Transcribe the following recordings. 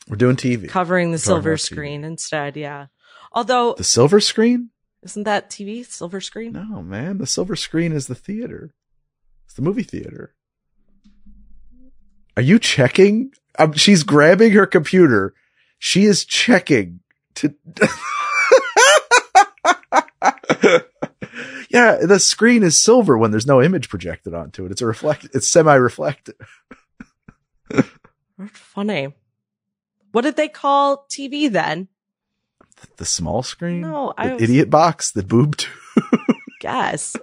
We're doing TV. Covering the silver screen instead, yeah. Although... The silver screen? Isn't that TV? Silver screen? No, man. The silver screen is the theater. It's the movie theater. Are you checking? She's grabbing her computer. She is checking to... Yeah, the screen is silver when there's no image projected onto it. It's semi-reflective. That's funny. What did they call TV then? The small screen? No, idiot box, the boob tube. Guess.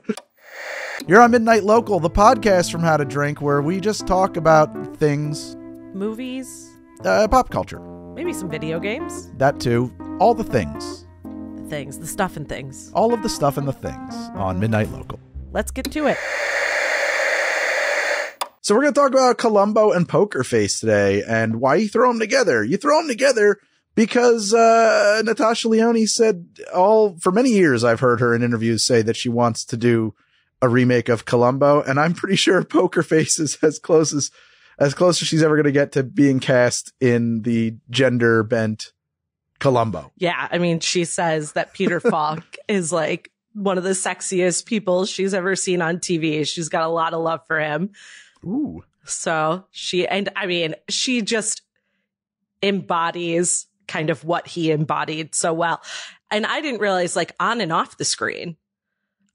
You're on Midnight Local, the podcast from How to Drink, where we just talk about things. Movies. Pop culture. Maybe some video games. That too. All the things. The stuff and things. All of the stuff and the things on Midnight Local. Let's get to it. So we're going to talk about Columbo and Poker Face today, and why you throw them together. You throw them together because Natasha Lyonne said for many years I've heard her in interviews say that she wants to do a remake of Columbo, and I'm pretty sure Poker Face is as close as she's ever going to get to being cast in the gender bent Columbo. Yeah, I mean, she says that Peter Falk is like one of the sexiest people she's ever seen on TV. She's got a lot of love for him. Ooh. So she just embodies kind of what he embodied so well. And I didn't realize, like, on and off the screen,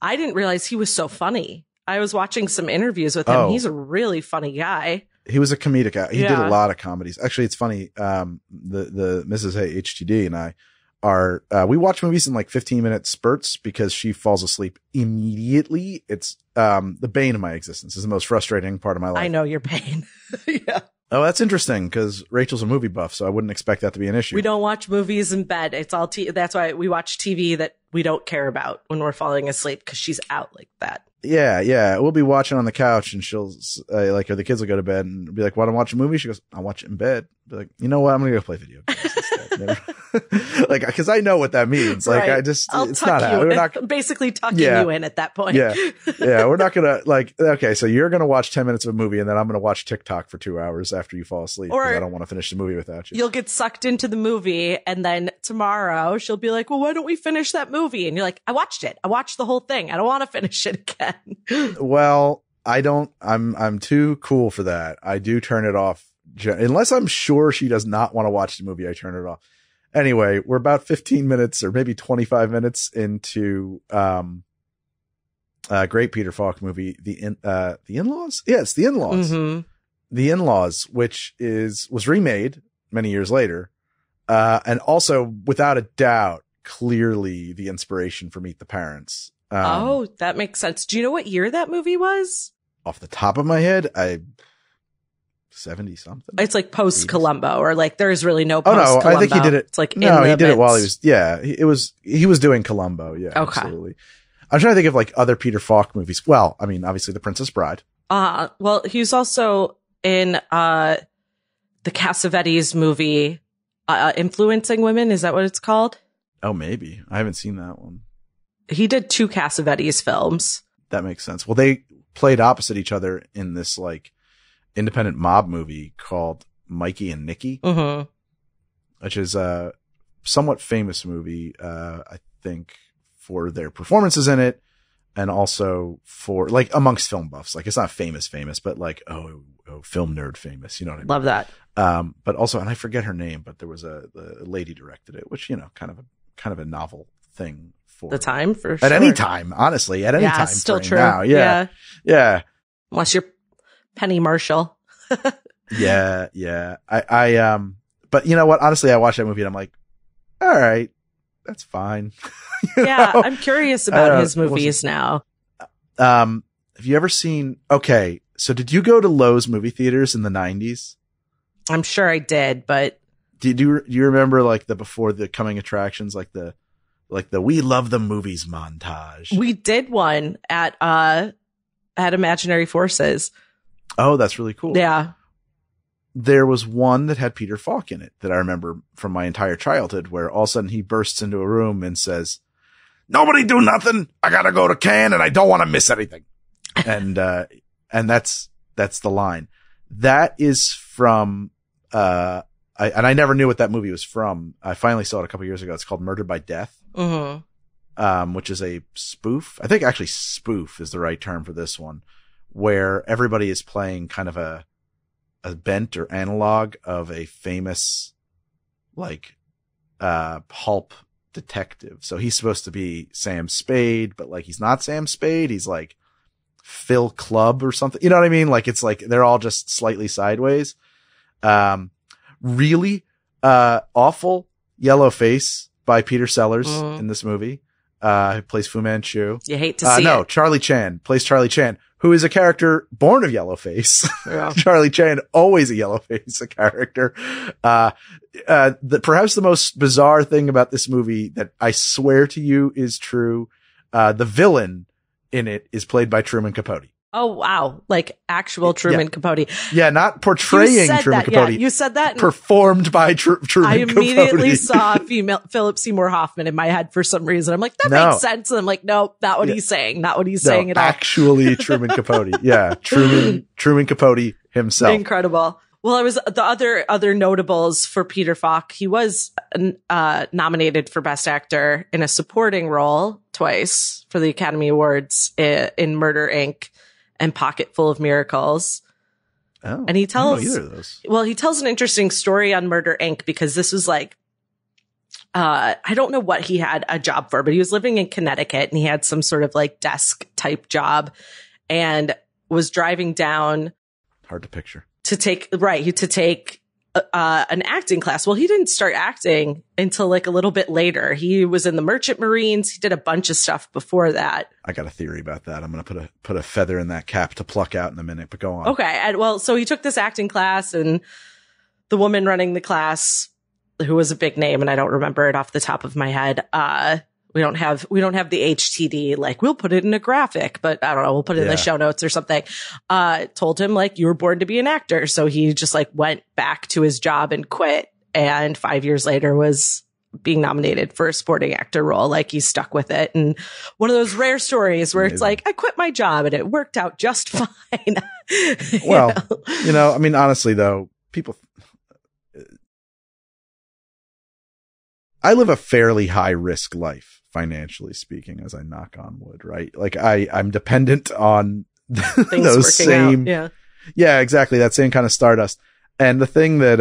I didn't realize he was so funny. I was watching some interviews with him. Oh. He's a really funny guy. He was a comedic guy. He did a lot of comedies. Actually, it's funny. The Mrs. HTD and I are, we watch movies in like 15-minute spurts because she falls asleep immediately. It's, the bane of my existence. Is the most frustrating part of my life. I know your pain. Yeah. Oh, that's interesting because Rachel's a movie buff, so I wouldn't expect that to be an issue. We don't watch movies in bed. It's all that's why we watch TV that we don't care about when we're falling asleep, because she's out like that. Yeah. We'll be watching on the couch and she'll or the kids will go to bed and be like, "Want to watch a movie?" She goes, "I'll watch it in bed." Be like, "You know what? I'm going to go play video games instead." Like, because I know what that means. Like, right. It's not how we're not basically tucking you in at that point. Yeah. We're not going to like, okay, so you're going to watch 10 minutes of a movie and then I'm going to watch TikTok for 2 hours after you fall asleep. Or I don't want to finish the movie without you. You'll get sucked into the movie and then tomorrow she'll be like, "Well, why don't we finish that movie?" And you're like, "I watched it. I watched the whole thing. I don't want to finish it again." Well, I'm too cool for that. I do turn it off. Unless I'm sure she does not want to watch the movie, I turn it off. Anyway, we're about 15 minutes or maybe 25 minutes into a great Peter Falk movie, The In-Laws? Yeah, it's The In-Laws. Mm-hmm. The In-Laws, which was remade many years later. And also, without a doubt, clearly the inspiration for Meet the Parents. That makes sense. Do you know what year that movie was? Off the top of my head, 70 something. It's like post Columbo, or like there's really no post Columbo. I think he did it. It's like he did it while he was. Yeah, he was doing Columbo. Yeah, okay. Absolutely. I'm trying to think of like other Peter Falk movies. Well, I mean, obviously The Princess Bride. Well, he's also in the Cassavetes movie, Influencing Women. Is that what it's called? Oh, maybe. I haven't seen that one. He did 2 Cassavetes films. That makes sense. Well, they played opposite each other in this like independent mob movie called Mikey and Nicky, mm-hmm. which is a somewhat famous movie, I think, for their performances in it, and also for like amongst film buffs. Like, it's not famous, but like, oh, film nerd famous. You know what I mean? Love that. But also, and I forget her name, but there was a lady directed it, which, you know, kind of a novel thing for the time, for sure. At any time, honestly, at any time. Still true. Now. Yeah. Unless you're Penny Marshall. Yeah. But you know what? Honestly, I watched that movie and I'm like, all right, that's fine. Yeah. I'm curious about his movies now. Have you ever seen, okay, so did you go to Lowe's movie theaters in the 90s? I'm sure I did, but do you remember like the before the coming attractions, like the We Love the Movies montage? We did one at Imaginary Forces. Oh, that's really cool. Yeah. There was one that had Peter Falk in it that I remember from my entire childhood, where all of a sudden he bursts into a room and says, "Nobody do nothing. I gotta go to Cannes and I don't want to miss anything." And that's the line. That is from, I I never knew what that movie was from. I finally saw it a couple years ago. It's called Murdered by Death, which is a spoof. I think actually spoof is the right term for this one, where everybody is playing kind of a bent or analog of a famous, like, pulp detective. So he's supposed to be Sam Spade, but like, he's not Sam Spade. He's like Phil Clubb or something. You know what I mean? Like, it's like, they're all just slightly sideways. Really, awful yellow face by Peter Sellers in this movie. Who plays Fu Manchu. You hate to see it. Charlie Chan plays Charlie Chan, who is a character born of yellow face. Yeah. Charlie Chan, always a yellow face, a character. Perhaps the most bizarre thing about this movie that I swear to you is true. The villain in it is played by Truman Capote. Oh, wow. Like actual Truman Capote. Yeah, not portraying Truman Capote. Yeah, you said that. Performed by Truman Capote. I immediately saw female Philip Seymour Hoffman in my head for some reason. I'm like, that makes sense. And I'm like, nope, not what he's saying. Not what he's saying at all. Actually, Truman Capote. Yeah, Truman Capote himself. Incredible. Well, it was the other notables for Peter Falk. He was nominated for Best Actor in a supporting role twice for the Academy Awards in Murder, Inc. and Pocket Full of Miracles. Oh, and he tells, I don't know either of those. Well, he tells an interesting story on Murder, Inc. because this was like, I don't know what he had a job for, but he was living in Connecticut and he had some sort of like desk type job and was driving down. Hard to picture. To take an acting class. Well, he didn't start acting until like a little bit later. He was in the Merchant Marines. He did a bunch of stuff before that. I got a theory about that. I'm going to put a feather in that cap to pluck out in a minute, but go on. Okay. And well, so he took this acting class and the woman running the class, who was a big name, and I don't remember it off the top of my head. We don't have the HTD, like we'll put it in a graphic, but I don't know, we'll put it in the show notes or something. Told him like, you were born to be an actor. So he just like went back to his job and quit. And 5 years later was being nominated for a supporting actor role. Like he stuck with it. And one of those rare stories where it's like, I quit my job and it worked out just fine. Well, I mean, honestly though, I live a fairly high risk life, financially speaking, as I knock on wood, right? Like I'm dependent on those same, yeah, exactly. That same kind of stardust. And the thing that,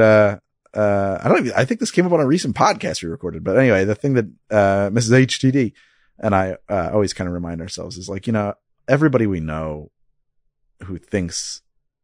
I think this came up on a recent podcast we recorded, but anyway, the thing that, Mrs. HTD and I, always kind of remind ourselves is like, everybody we know who thinks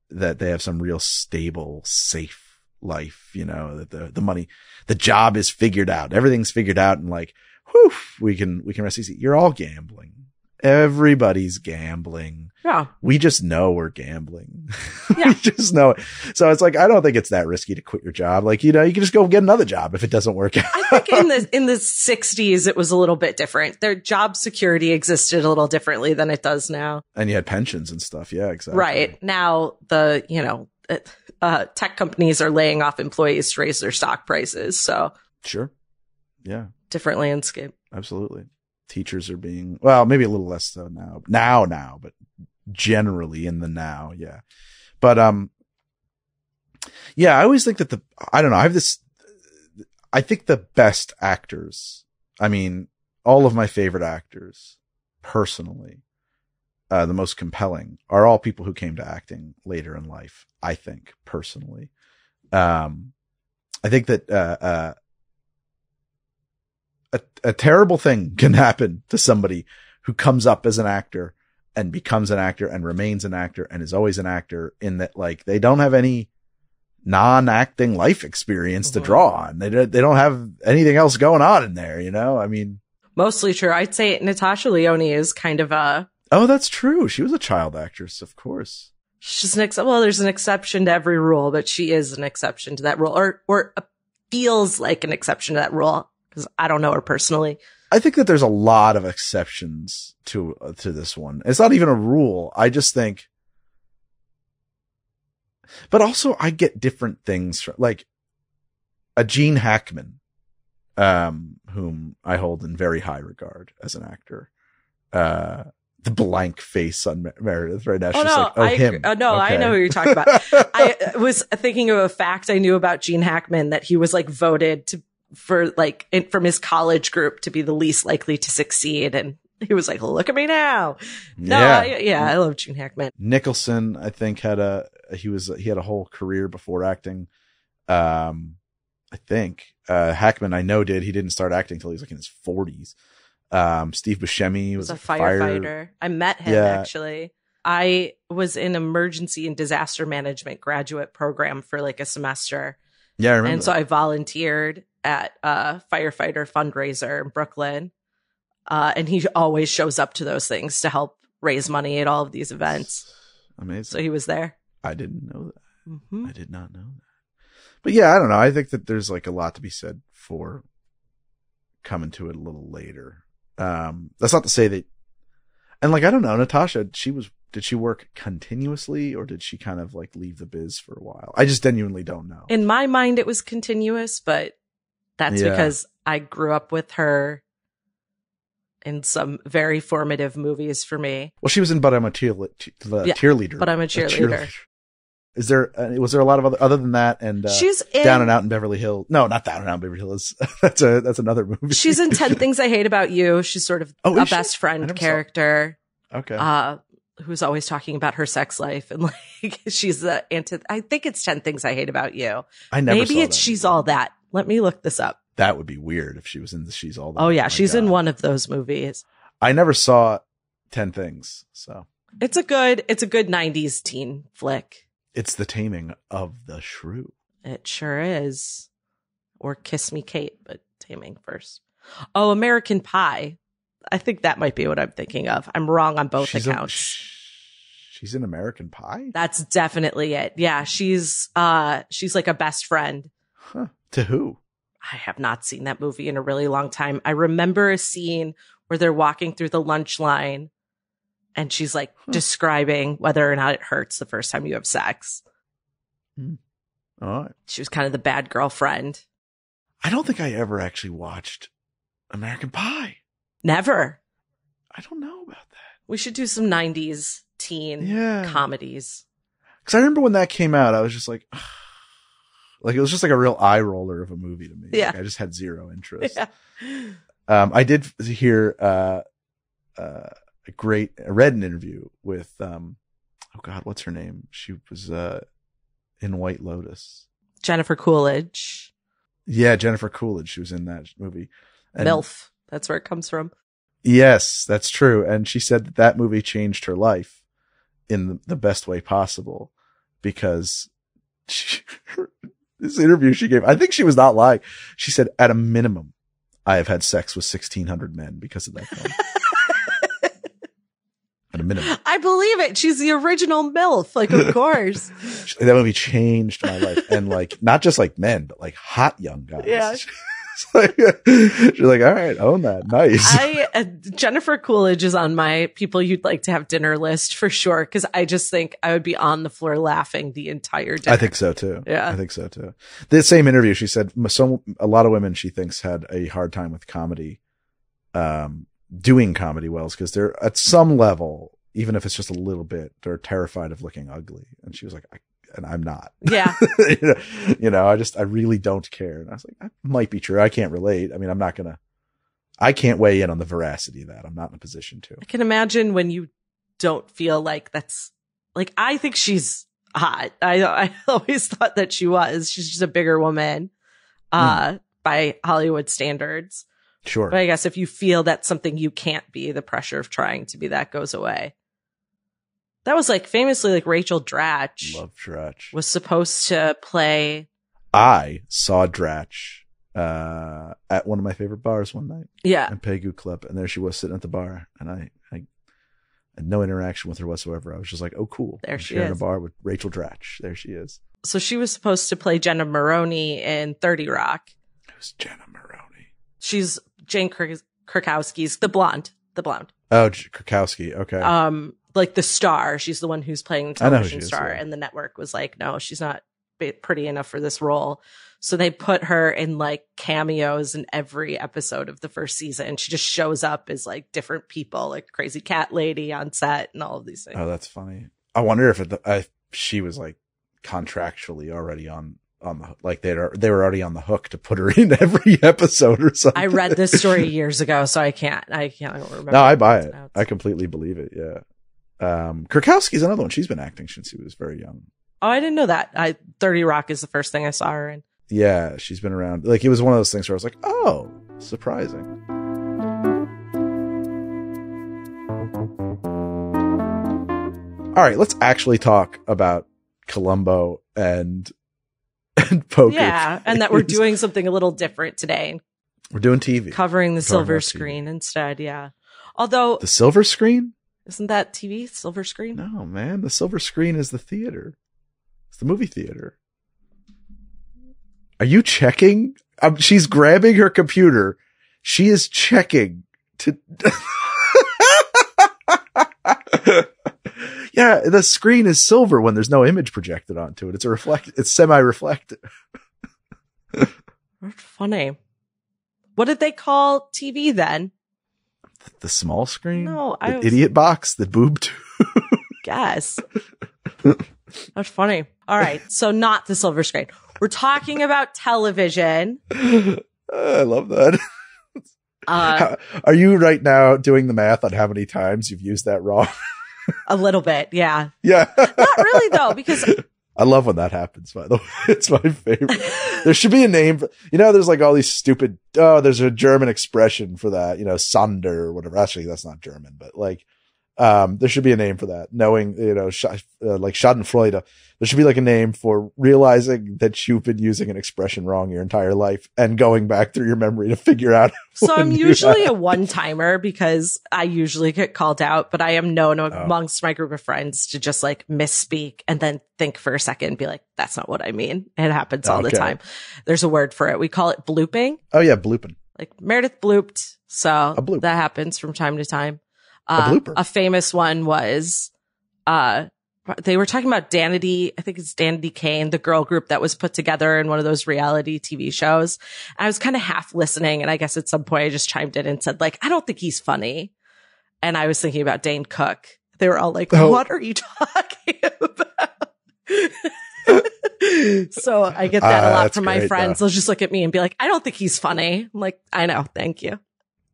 that they have some real stable, safe life, that the money, the job is figured out, everything's figured out, and like, whew, we can rest easy. You're all gambling. Everybody's gambling. Yeah. We just know we're gambling. Yeah. We just know it. So it's like, I don't think it's that risky to quit your job. Like, you can just go get another job if it doesn't work out. I think in the 60s, it was a little bit different. Their job security existed a little differently than it does now. And you had pensions and stuff. Yeah, exactly. Right. Now tech companies are laying off employees to raise their stock prices. So sure. Yeah. Different landscape. Absolutely. Teachers are being, well, maybe a little less so now, but generally in the now. Yeah. But, yeah, I always think that I think the best actors, I mean, all of my favorite actors personally, the most compelling are all people who came to acting later in life. I think personally, I think that, a terrible thing can happen to somebody who comes up as an actor and becomes an actor and remains an actor and is always an actor, in that like they don't have any non-acting life experience to draw on. They don't have anything else going on in there, I mean, mostly true. I'd say Natasha Lyonne is kind of oh, that's true. She was a child actress, of course. She's there's an exception to every rule, but she is an exception to that rule, or feels like an exception to that rule. Because I don't know her personally. I think that there's a lot of exceptions to this one. It's not even a rule. I just think, but also I get different things from, like a Gene Hackman, whom I hold in very high regard as an actor. the blank face on Meredith right now. Oh, She's no, like, oh, him. No, okay. I know who you're talking about. I was thinking of a fact I knew about Gene Hackman, that he was like voted from his college group to be the least likely to succeed. And he was like, look at me now. No, I love Gene Hackman. Nicholson, I think, he had a whole career before acting. I think Hackman, I know, he didn't start acting until he was like in his 40s. Steve Buscemi was a firefighter. I met him actually. I was in emergency and disaster management graduate program for like a semester. Yeah, I remember. And so I volunteered at a firefighter fundraiser in Brooklyn. And he always shows up to those things to help raise money at all of these events. Amazing. So he was there. I didn't know that. Mm-hmm. I did not know that. But yeah, I don't know. I think that there's like a lot to be said for coming to it a little later. That's not to say that, and like, I don't know, Natasha, did she work continuously, or did she kind of like leave the biz for a while? I just genuinely don't know. In my mind, it was continuous, but that's because I grew up with her in some very formative movies for me. Well, she was in But I'm a Cheerleader. But I'm a Cheerleader. Was there a lot of other than that? And she's in Down and Out in Beverly Hills. No, not Down and Out in Beverly Hills. That's another movie. She's in 10 Things I Hate About You. She's sort of a best friend character. Okay. Who's always talking about her sex life, and like she's I think it's 10 Things I Hate About You. I never Maybe saw it's that She's movie. All That. Let me look this up. That would be weird if she was in the She's All That. Oh yeah, she's in one of those movies. I never saw 10 Things, so it's a good 90s teen flick. It's The Taming of the Shrew. It sure is. Or Kiss Me Kate, but Taming first. Oh, American Pie. I think that might be what I'm thinking of. I'm wrong on both accounts. She's in American Pie? That's definitely it. Yeah, she's like a best friend. Huh. To who? I have not seen that movie in a really long time. I remember a scene where they're walking through the lunch line and she's like describing whether or not it hurts the first time you have sex. All right. She was kind of the bad girlfriend. I don't think I ever actually watched American Pie. Never. I don't know about that. We should do some 90s teen comedies. Because I remember when that came out, I was just like, it was just like a real eye roller of a movie to me. Yeah. Like, I just had zero interest. Yeah. I did hear a read an interview with oh God, what's her name? She was in White Lotus. Jennifer Coolidge. Yeah, Jennifer Coolidge. She was in that movie. And MILF. That's where it comes from. Yes, that's true. And she said that movie changed her life in the best way possible because this interview she gave, I think she was not lying. She said, at a minimum, I have had sex with 1,600 men because of that film. At a minimum. I believe it. She's the original MILF. Like, of course. That movie changed my life. And like, not just like men, but like hot young guys. Yeah. She's like, all right, own that. Nice. Jennifer Coolidge is on my people you'd like to have dinner list for sure. Cause I just think I would be on the floor laughing the entire dinner. I think so too. Yeah. I think so too. The same interview, she said a lot of women she thinks had a hard time with comedy, doing comedy wells because they're at some level, even if it's just a little bit, they're terrified of looking ugly. And she was like, and I'm not. Yeah. I really don't care. And I was like, that might be true. I can't relate. I mean, I can't weigh in on the veracity of that. I'm not in a position to. I can imagine when you don't feel like that's like, I think she's hot. I always thought that she was. She's just a bigger woman, by Hollywood standards. Sure. But I guess if you feel that's something you can't be, the pressure of trying to be that goes away. That was like famously like Rachel Dratch. Love Dratch. Was supposed to play. I saw Dratch at one of my favorite bars one night. Yeah. In Pegu Club. And there she was sitting at the bar. And I had no interaction with her whatsoever. I was just like, oh, cool. There she sharing is. a bar with Rachel Dratch. There she is. So she was supposed to play Jenna Maroney in 30 Rock. Who's Jenna Maroney? She's Jane Krakowski's the blonde. Oh, Krakowski. Okay. Like the star. She's the one who's playing the I know who television she is, star. yeah. And the network was like, no, she's not pretty enough for this role. So they put her in like cameos in every episode of the first season. She just shows up as like different people, like crazy cat lady on set and all of these things. Oh, that's funny. I wonder if she was like contractually already on the, like they were already on the hook to put her in every episode or something. I read this story years ago, so I don't remember. No, I buy it. I completely believe it. Yeah. Kurkowski's another one. She's been acting since she was very young. Oh, I didn't know that. 30 Rock is the first thing I saw her in. Yeah, she's been around. Like, it was one of those things where I was like, oh, surprising. All right, let's actually talk about Columbo and poker. Yeah, and that we're doing something a little different today. We're doing TV. Covering the silver screen instead, yeah. Although... The silver screen? Isn't that TV? Silver screen? No, man. The silver screen is the theater. It's the movie theater. Are you checking? She's grabbing her computer. She is checking to... Yeah, the screen is silver when there's no image projected onto it. It's semi-reflective. That's funny. What did they call TV then? The small screen? No, the idiot box, the boob tube. Guess. That's funny. All right, so not the silver screen. We're talking about television. I love that. Are you right now doing the math on how many times you've used that wrong? A little bit, yeah. Yeah. Not really, though, because... I love when that happens, by the way. It's my favorite. There should be a name for, there's like all these stupid, there's a German expression for that, Sonder or whatever. Actually, that's not German, but like, there should be a name for that. Knowing, like Schadenfreude. There should be like a name for realizing that you've been using an expression wrong your entire life and going back through your memory to figure out. So I'm usually a one-timer because I usually get called out, but I am known amongst my group of friends to just like misspeak and then think for a second and be like, that's not what I mean. It happens all the time. There's a word for it. We call it blooping. Oh yeah. Blooping. Like Meredith blooped. So bloop. That happens from time to time. A blooper. A famous one was, they were talking about Danity. I think it's Danity Kane, the girl group that was put together in one of those reality TV shows. I was kind of half listening. And I guess at some point I just chimed in and said like, I don't think he's funny. And I was thinking about Dane Cook. They were all like, what are you talking about? So I get that a lot from my friends. They'll just look at me and be like, I don't think he's funny. I'm like, I know. Thank you.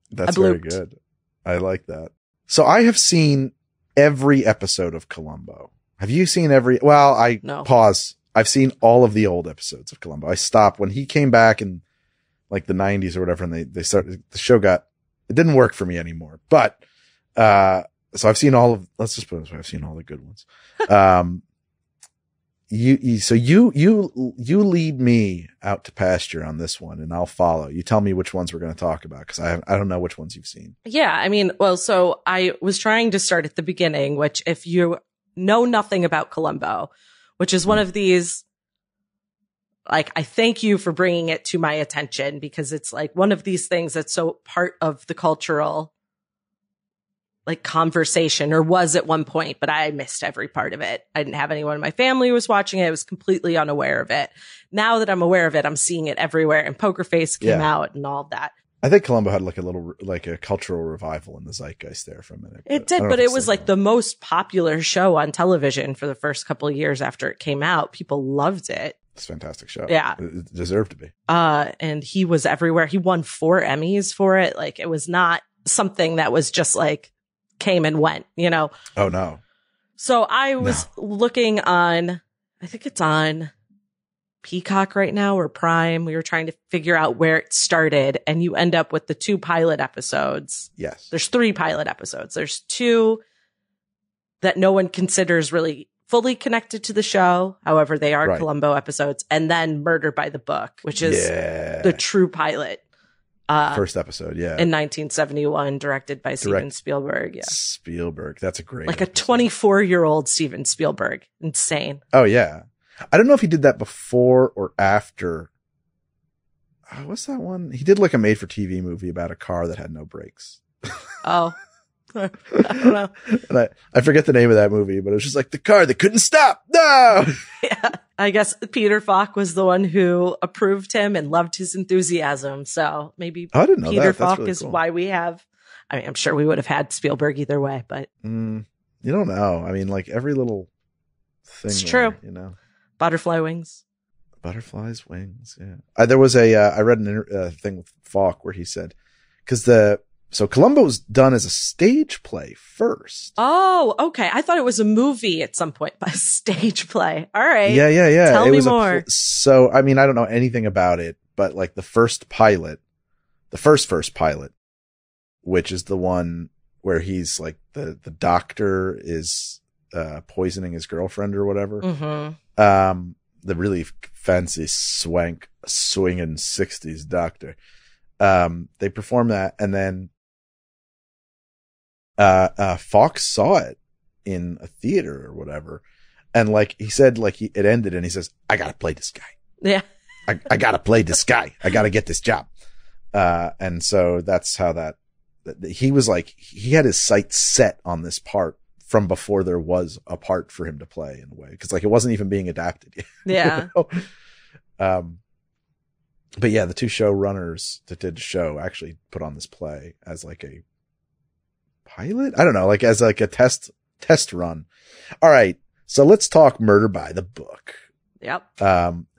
That's very good. I like that. So I have seen every episode of Columbo. Have you seen No. Pause. I've seen all of the old episodes of Columbo. I stopped when he came back in like the 90s or whatever. And they started, the show it didn't work for me anymore, but, so I've seen let's just put it this way. I've seen all the good ones. You lead me out to pasture on this one and I'll follow. You tell me which ones we're going to talk about because I don't know which ones you've seen. Yeah. I mean, so I was trying to start at the beginning, which if you know nothing about Columbo, which is one of these, like, I thank you for bringing it to my attention because it's like one of these things that's so part of the cultural like conversation, or was at one point, but I missed every part of it. I didn't have anyone in my family who was watching it. I was completely unaware of it. Now that I'm aware of it, I'm seeing it everywhere, and Poker Face came out and all of that. I think Columbo had like a cultural revival in the zeitgeist there for a minute. It did, but it was like the most popular show on television for the first couple of years after it came out. People loved it. It's a fantastic show. Yeah. It deserved to be. And he was everywhere. He won 4 Emmys for it. Like, it was not something that was just like, came and went, Oh no. So I was looking on, I think it's on Peacock right now or Prime. We were trying to figure out where it started, and you end up with the 2 pilot episodes. Yes. There's 3 pilot episodes. There's 2 that no one considers really fully connected to the show. However, they are Columbo episodes, and then Murder by the Book, which is the true pilot. First episode, yeah. In 1971, directed by Steven Spielberg. Yeah. Spielberg. That's a great Like episode. A 24-year-old Steven Spielberg. Insane. Oh, yeah. I don't know if he did that before or after. What's that one? He did like a made-for-TV movie about a car that had no brakes. Oh. I don't know. And I forget the name of that movie, but it was just like the car that couldn't stop. No. Yeah. I guess Peter Falk was the one who approved him and loved his enthusiasm. So maybe I didn't know Peter that. Falk really is cool. why we have, I mean, I'm sure we would have had Spielberg either way, but. You don't know. I mean, like every little thing. It's true. You know, Butterfly wings. Butterflies' wings. Yeah. There was I read a thing with Falk where he said, so Columbo's done as a stage play first. Oh, okay. I thought it was a movie at some point, but a stage play. All right. Yeah. Tell me more. So, I mean, I don't know anything about it, but like the first pilot, which is the one where he's like the doctor is poisoning his girlfriend or whatever. Mm-hmm. The really fancy swinging 60s doctor. They perform that, and then Falk saw it in a theater or whatever, and like he said, like it ended, and he says, "I gotta play this guy. Yeah, I gotta play this guy. I gotta get this job." And so that's how that he was like, he had his sights set on this part from before there was a part for him to play in a way, because like it wasn't even being adapted yet. Yeah. You know? But yeah, the two showrunners that did the show actually put on this play as like a pilot. I don't know, like as like a test run. All right. So let's talk Murder by the Book. Yep.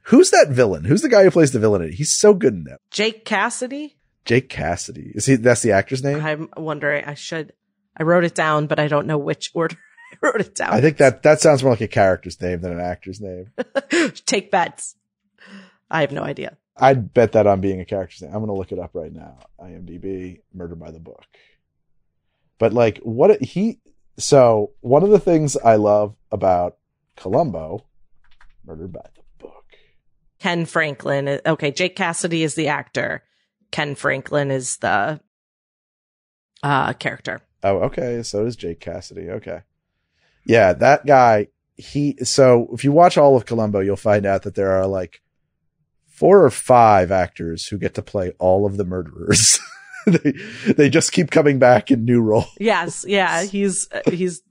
Who's that villain? Who's the guy who plays the villain in it? He's so good in that. Jake Cassidy. Jake Cassidy. That's the actor's name? I'm wondering, I wrote it down, but I don't know which order I wrote it down. I think that sounds more like a character's name than an actor's name. Take bets. I have no idea. I'd bet that on being a character's name. I'm going to look it up right now. IMDb, Murder by the Book. But like one of the things I love about Columbo, Murder by the Book. Ken Franklin. Okay. Jake Cassidy is the actor. Ken Franklin is the character. Oh, okay. So is Jake Cassidy. Okay. Yeah, that guy, so if you watch all of Columbo, you'll find out that there are like 4 or 5 actors who get to play all of the murderers. They just keep coming back in new roles. Yes. Yeah. He's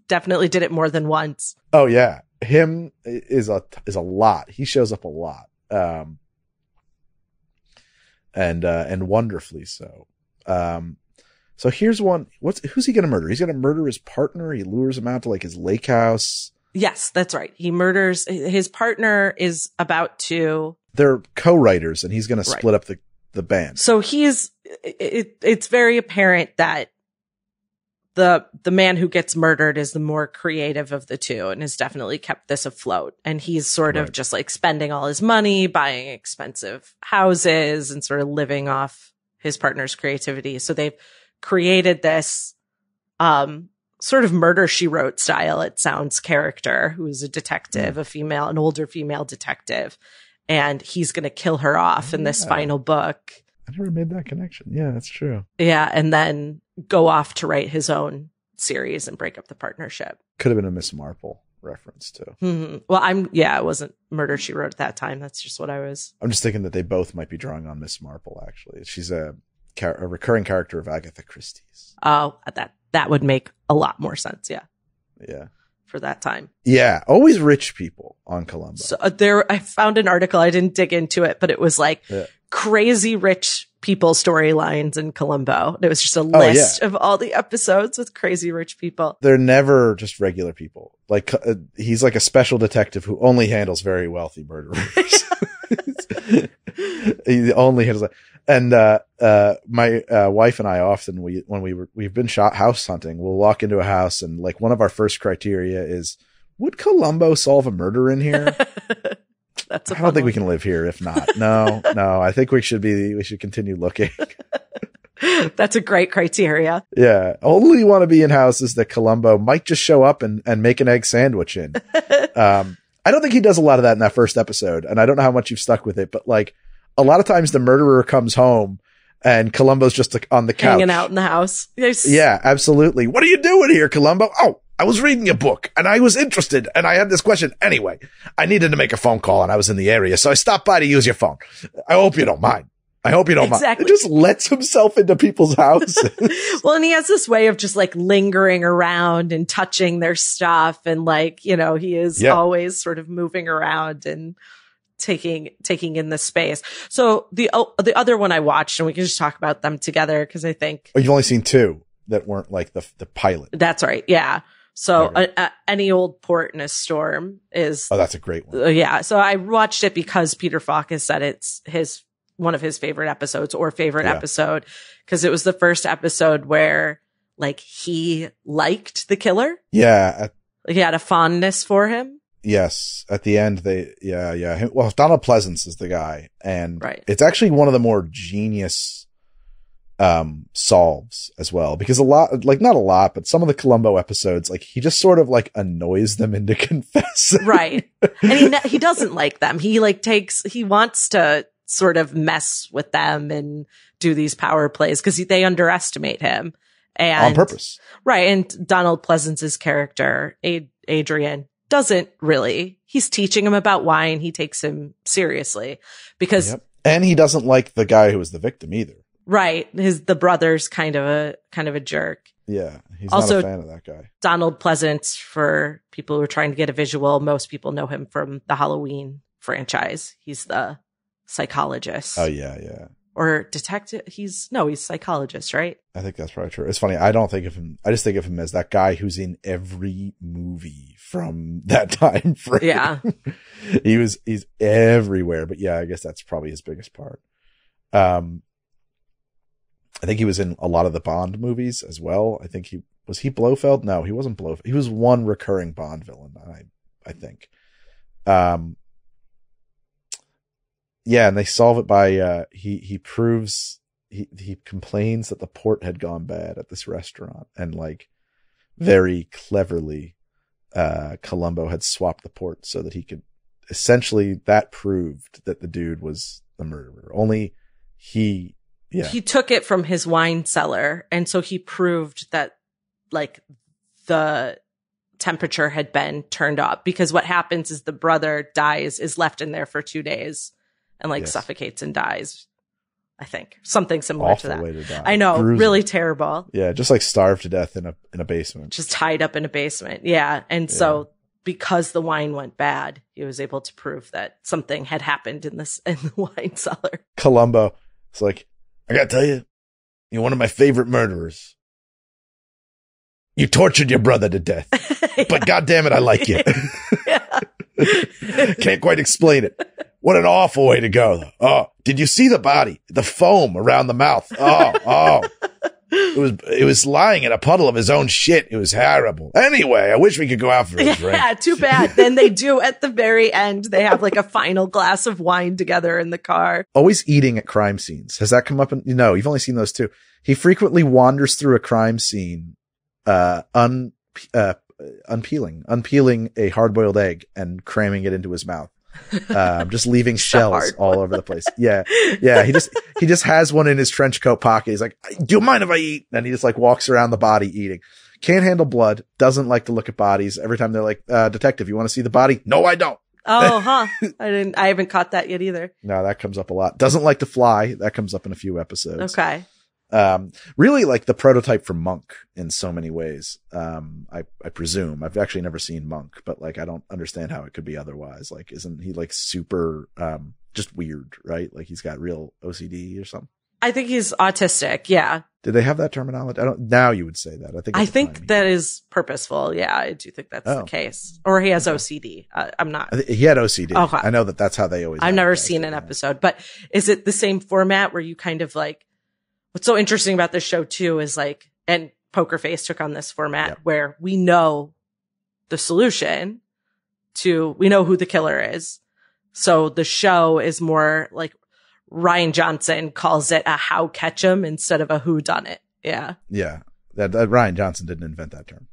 definitely did it more than once. Oh yeah. Him is a lot. He shows up a lot. And wonderfully so. So here's one. Who's he going to murder? He's going to murder his partner. He lures him out to like his lake house. Yes, that's right. He murders his partner is about to. They're co-writers and he's going to split up the band. So it's very apparent that the man who gets murdered is the more creative of the two and has definitely kept this afloat. And he's sort of just like spending all his money, buying expensive houses and sort of living off his partner's creativity. So they've created this, sort of Murder, She Wrote style, it sounds, character who's a detective, an older female detective. And he's going to kill her off in this final book. I never made that connection. Yeah, that's true. Yeah. And then go off to write his own series and break up the partnership. Could have been a Miss Marple reference too. Mm-hmm. Well, it wasn't Murder, She Wrote at that time. That's just what I was. I'm just thinking that they both might be drawing on Miss Marple, actually. She's a recurring character of Agatha Christie's. Oh, that would make a lot more sense. Yeah. Yeah. For that time. Yeah. Always rich people on Columbo. So I found an article. I didn't dig into it, but it was like crazy rich people storylines in Columbo. It was just a list of all the episodes with crazy rich people. They're never just regular people. Like he's like a special detective who only handles very wealthy murderers. He only handles that. And my wife and I often we've been house hunting, we'll walk into a house and like one of our first criteria is, would Columbo solve a murder in here? I don't think we can live here if not. No, I think we should continue looking. That's a great criteria. Yeah. Only want to be in houses that Columbo might just show up and make an egg sandwich in. I don't think he does a lot of that in that first episode. And I don't know how much you've stuck with it, but like a lot of times the murderer comes home and Columbo's just like on the couch. Hanging out in the house. Yes. Yeah, absolutely. What are you doing here, Columbo? Oh, I was reading a book and I was interested and I had this question. Anyway, I needed to make a phone call and I was in the area. So I stopped by to use your phone. I hope you don't mind. I hope you don't mind. He just lets himself into people's houses. Well, and he has this way of just like lingering around and touching their stuff. And like, you know, he is always sort of moving around and taking in the space. So the other one I watched, and we can just talk about them together because I think. Oh, you've only seen two that weren't like the pilot. That's right. Yeah. So Any Old Port in a Storm is. Oh, that's a great one. Yeah. So I watched it because Peter Falk has said it's one of his favorite episodes or favorite episode, because it was the first episode where like he liked the killer. Yeah. He had a fondness for him. Yes. At the end, well, Donald Pleasance is the guy, and it's actually one of the more genius solves as well, because not a lot, but some of the Columbo episodes, like he just sort of like annoys them into confessing. Right. And he doesn't like them. He wants to sort of mess with them and do these power plays because they underestimate him. And on purpose. Right. And Donald Pleasance's character, Adrian, doesn't really. He's teaching him about wine. He takes him seriously because. Yep. And he doesn't like the guy who was the victim either. Right. The brother's kind of a jerk. Yeah. He's also not a fan of that guy. Donald Pleasance, for people who are trying to get a visual, most people know him from the Halloween franchise. He's the psychologist. Oh, yeah. Or detective. He's psychologist, right? I think that's probably true. It's funny. I don't think of him. I just think of him as that guy who's in every movie from that time frame. Yeah. He's everywhere. But yeah, I guess that's probably his biggest part. I think he was in a lot of the Bond movies as well. I think was he Blofeld? No, he wasn't Blofeld. He was one recurring Bond villain, I think. Yeah, and they solve it by he proves he complains that the port had gone bad at this restaurant, and like very cleverly Columbo had swapped the port so that he could essentially, that proved that the dude was the murderer. Only he took it from his wine cellar, and so he proved that like the temperature had been turned up, because what happens is the brother is left in there for 2 days. And like suffocates and dies. I think something similar Awful to that. Way to die. I know, Bruising. really terrible. Yeah, just like starved to death in a basement. Just tied up in a basement. Yeah, and so because the wine went bad, he was able to prove that something had happened in the wine cellar. Columbo, it's like, I gotta tell you, you're one of my favorite murderers. You tortured your brother to death, but goddamn it, I like you. Can't quite explain it. What an awful way to go. Oh, did you see the body? The foam around the mouth. Oh. It was lying in a puddle of his own shit. It was horrible. Anyway, I wish we could go out for a drink. Yeah, too bad. Then they do at the very end. They have like a final glass of wine together in the car. Always eating at crime scenes. Has that come up? No, you've only seen those two. He frequently wanders through a crime scene, unpeeling a hard-boiled egg and cramming it into his mouth. Just leaving shells all over the place. Yeah. He just has one in his trench coat pocket. He's like, do you mind if I eat? And he just like walks around the body eating. Can't handle blood. Doesn't like to look at bodies. Every time they're like, detective, you want to see the body? No, I don't. Oh, huh. I haven't caught that yet either. No, that comes up a lot. Doesn't like to fly. That comes up in a few episodes. Okay. Really like the prototype for Monk in so many ways. I presume. I've actually never seen Monk, but like I don't understand how it could be otherwise. Like, isn't he like super just weird, right? Like he's got real OCD or something. I think he's autistic. Yeah. Did they have that terminology? Now you would say that. I think that is purposeful. Yeah, I do think that's the case. Or he has OCD. I'm not. He had OCD. Okay. I know that's how they always. I've never seen an episode, but is it the same format where you kind of like? What's so interesting about this show too is like, and Poker Face took on this format where we know the solution we know who the killer is. So the show is more like Ryan Johnson calls it a how catch 'em instead of a who done it. Yeah. Yeah. That Ryan Johnson didn't invent that term.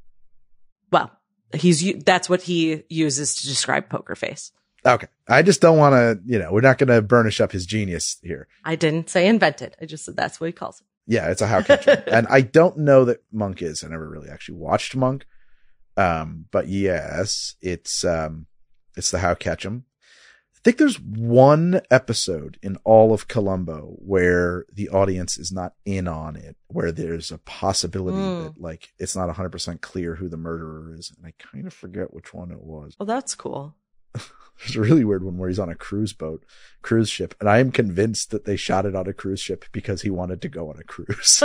Well, that's what he uses to describe Poker Face. Okay. I just don't want to, we're not going to burnish up his genius here. I didn't say invented. I just said that's what he calls it. Yeah, it's a how catch 'em. And I don't know that Monk is. I never really actually watched Monk. But yes, it's the how catch 'em. I think there's one episode in all of Columbo where the audience is not in on it, where there's a possibility that like it's not 100% clear who the murderer is. And I kind of forget which one it was. Oh, that's cool. There's a really weird one where he's on a cruise ship. And I am convinced that they shot it on a cruise ship because he wanted to go on a cruise.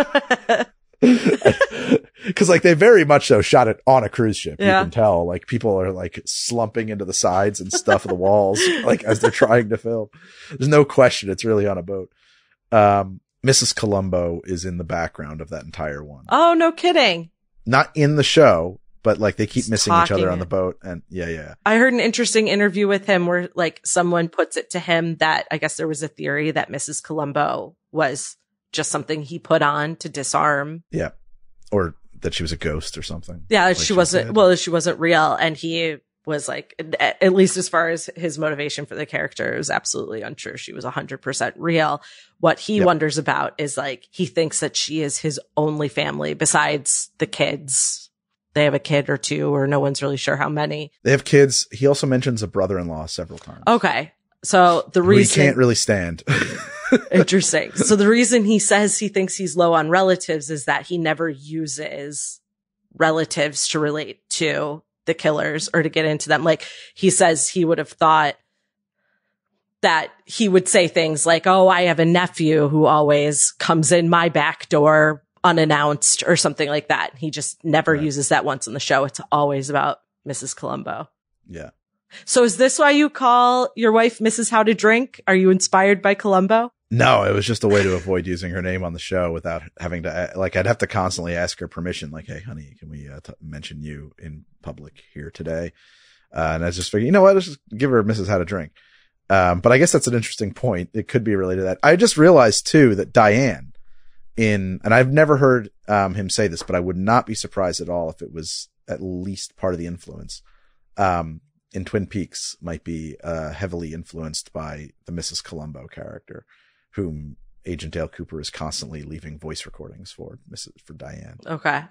Because like they very much so shot it on a cruise ship. Yeah. You can tell like people are like slumping into the sides and stuff of the walls like as they're trying to film. There's no question it's really on a boat. Mrs. Columbo is in the background of that entire one. Oh, no kidding. Not in the show, but like they keep missing each other on the boat. And yeah. I heard an interesting interview with him where like someone puts it to him that I guess there was a theory that Mrs. Columbo was just something he put on to disarm. Yeah. Or that she was a ghost or something. Yeah. Like she wasn't real. And he was like, at least as far as his motivation for the character, it was absolutely untrue. She was 100% real. What he wonders about is like, he thinks that she is his only family besides the kids. They have a kid or two, or no one's really sure how many. They have kids. He also mentions a brother-in-law several times. Okay. So the reason he can't really stand. Interesting. So the reason he says he thinks he's low on relatives is that he never uses relatives to relate to the killers or to get into them. Like he says he would have thought that he would say things like, oh, I have a nephew who always comes in my back door unannounced or something like that. He just never uses that once in the show. It's always about Mrs. Columbo. Yeah. So is this why you call your wife Mrs. How to Drink? Are you inspired by Columbo? No, it was just a way to avoid using her name on the show without having to, like, I'd have to constantly ask her permission. Like, hey, honey, can we mention you in public here today? And I just figured, you know what? Let's just give her Mrs. How to Drink. But I guess that's an interesting point. It could be related to that. I just realized too that Diane and I've never heard him say this, but I would not be surprised at all if it was at least part of the influence. In Twin Peaks might be heavily influenced by the Mrs. Columbo character, whom Agent Dale Cooper is constantly leaving voice recordings for Diane. Okay.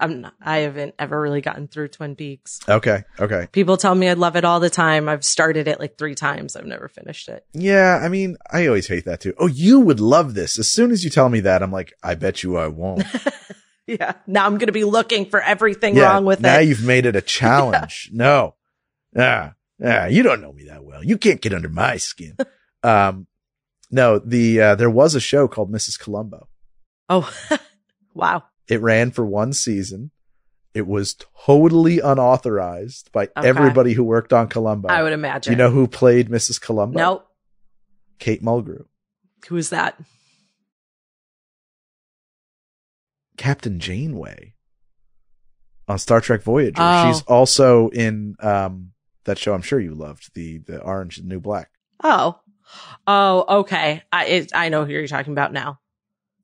I haven't ever really gotten through Twin Peaks. Okay. People tell me I love it all the time. I've started it like 3 times. I've never finished it. Yeah. I mean, I always hate that too. Oh, you would love this. As soon as you tell me that, I'm like, I bet you I won't. Yeah. Now I'm going to be looking for everything wrong with now it. Now you've made it a challenge. No. You don't know me that well. You can't get under my skin. No, there was a show called Mrs. Columbo. Oh, wow. It ran for 1 season. It was totally unauthorized by everybody who worked on Columbo. I would imagine. You know who played Mrs. Columbo? Nope. Kate Mulgrew. Who is that? Captain Janeway on Star Trek Voyager. Oh. She's also in that show I'm sure you loved, the Orange and New Black. Oh, okay. I know who you're talking about now.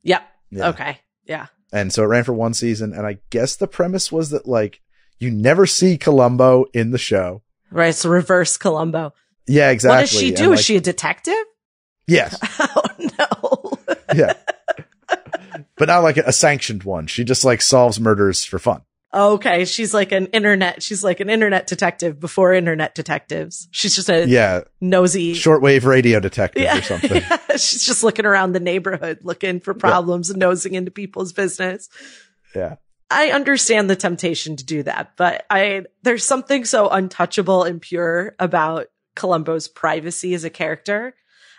Yep. Yeah. Okay. Yeah. And so it ran for 1 season. And I guess the premise was that like you never see Columbo in the show. Right. So reverse Columbo. Yeah, exactly. What does she do? Is she a detective? Yes. Oh no. Yeah. But not like a sanctioned one. She just like solves murders for fun. Okay, she's like an internet detective before internet detectives. She's just a nosy shortwave radio detective or something. Yeah. She's just looking around the neighborhood looking for problems and nosing into people's business. Yeah. I understand the temptation to do that, but there's something so untouchable and pure about Columbo's privacy as a character.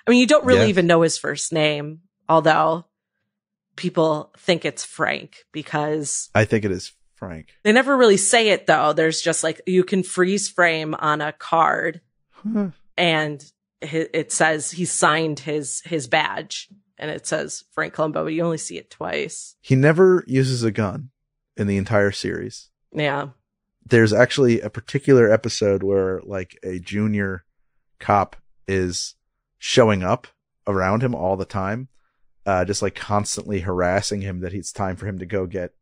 I mean, you don't really even know his first name, although people think it's Frank because I think it is Frank. They never really say it though. There's just like, you can freeze frame on a card and it says he signed his badge and it says Frank Columbo, but you only see it twice. He never uses a gun in the entire series. Yeah. There's actually a particular episode where like a junior cop is showing up around him all the time, just like constantly harassing him that it's time for him to go get,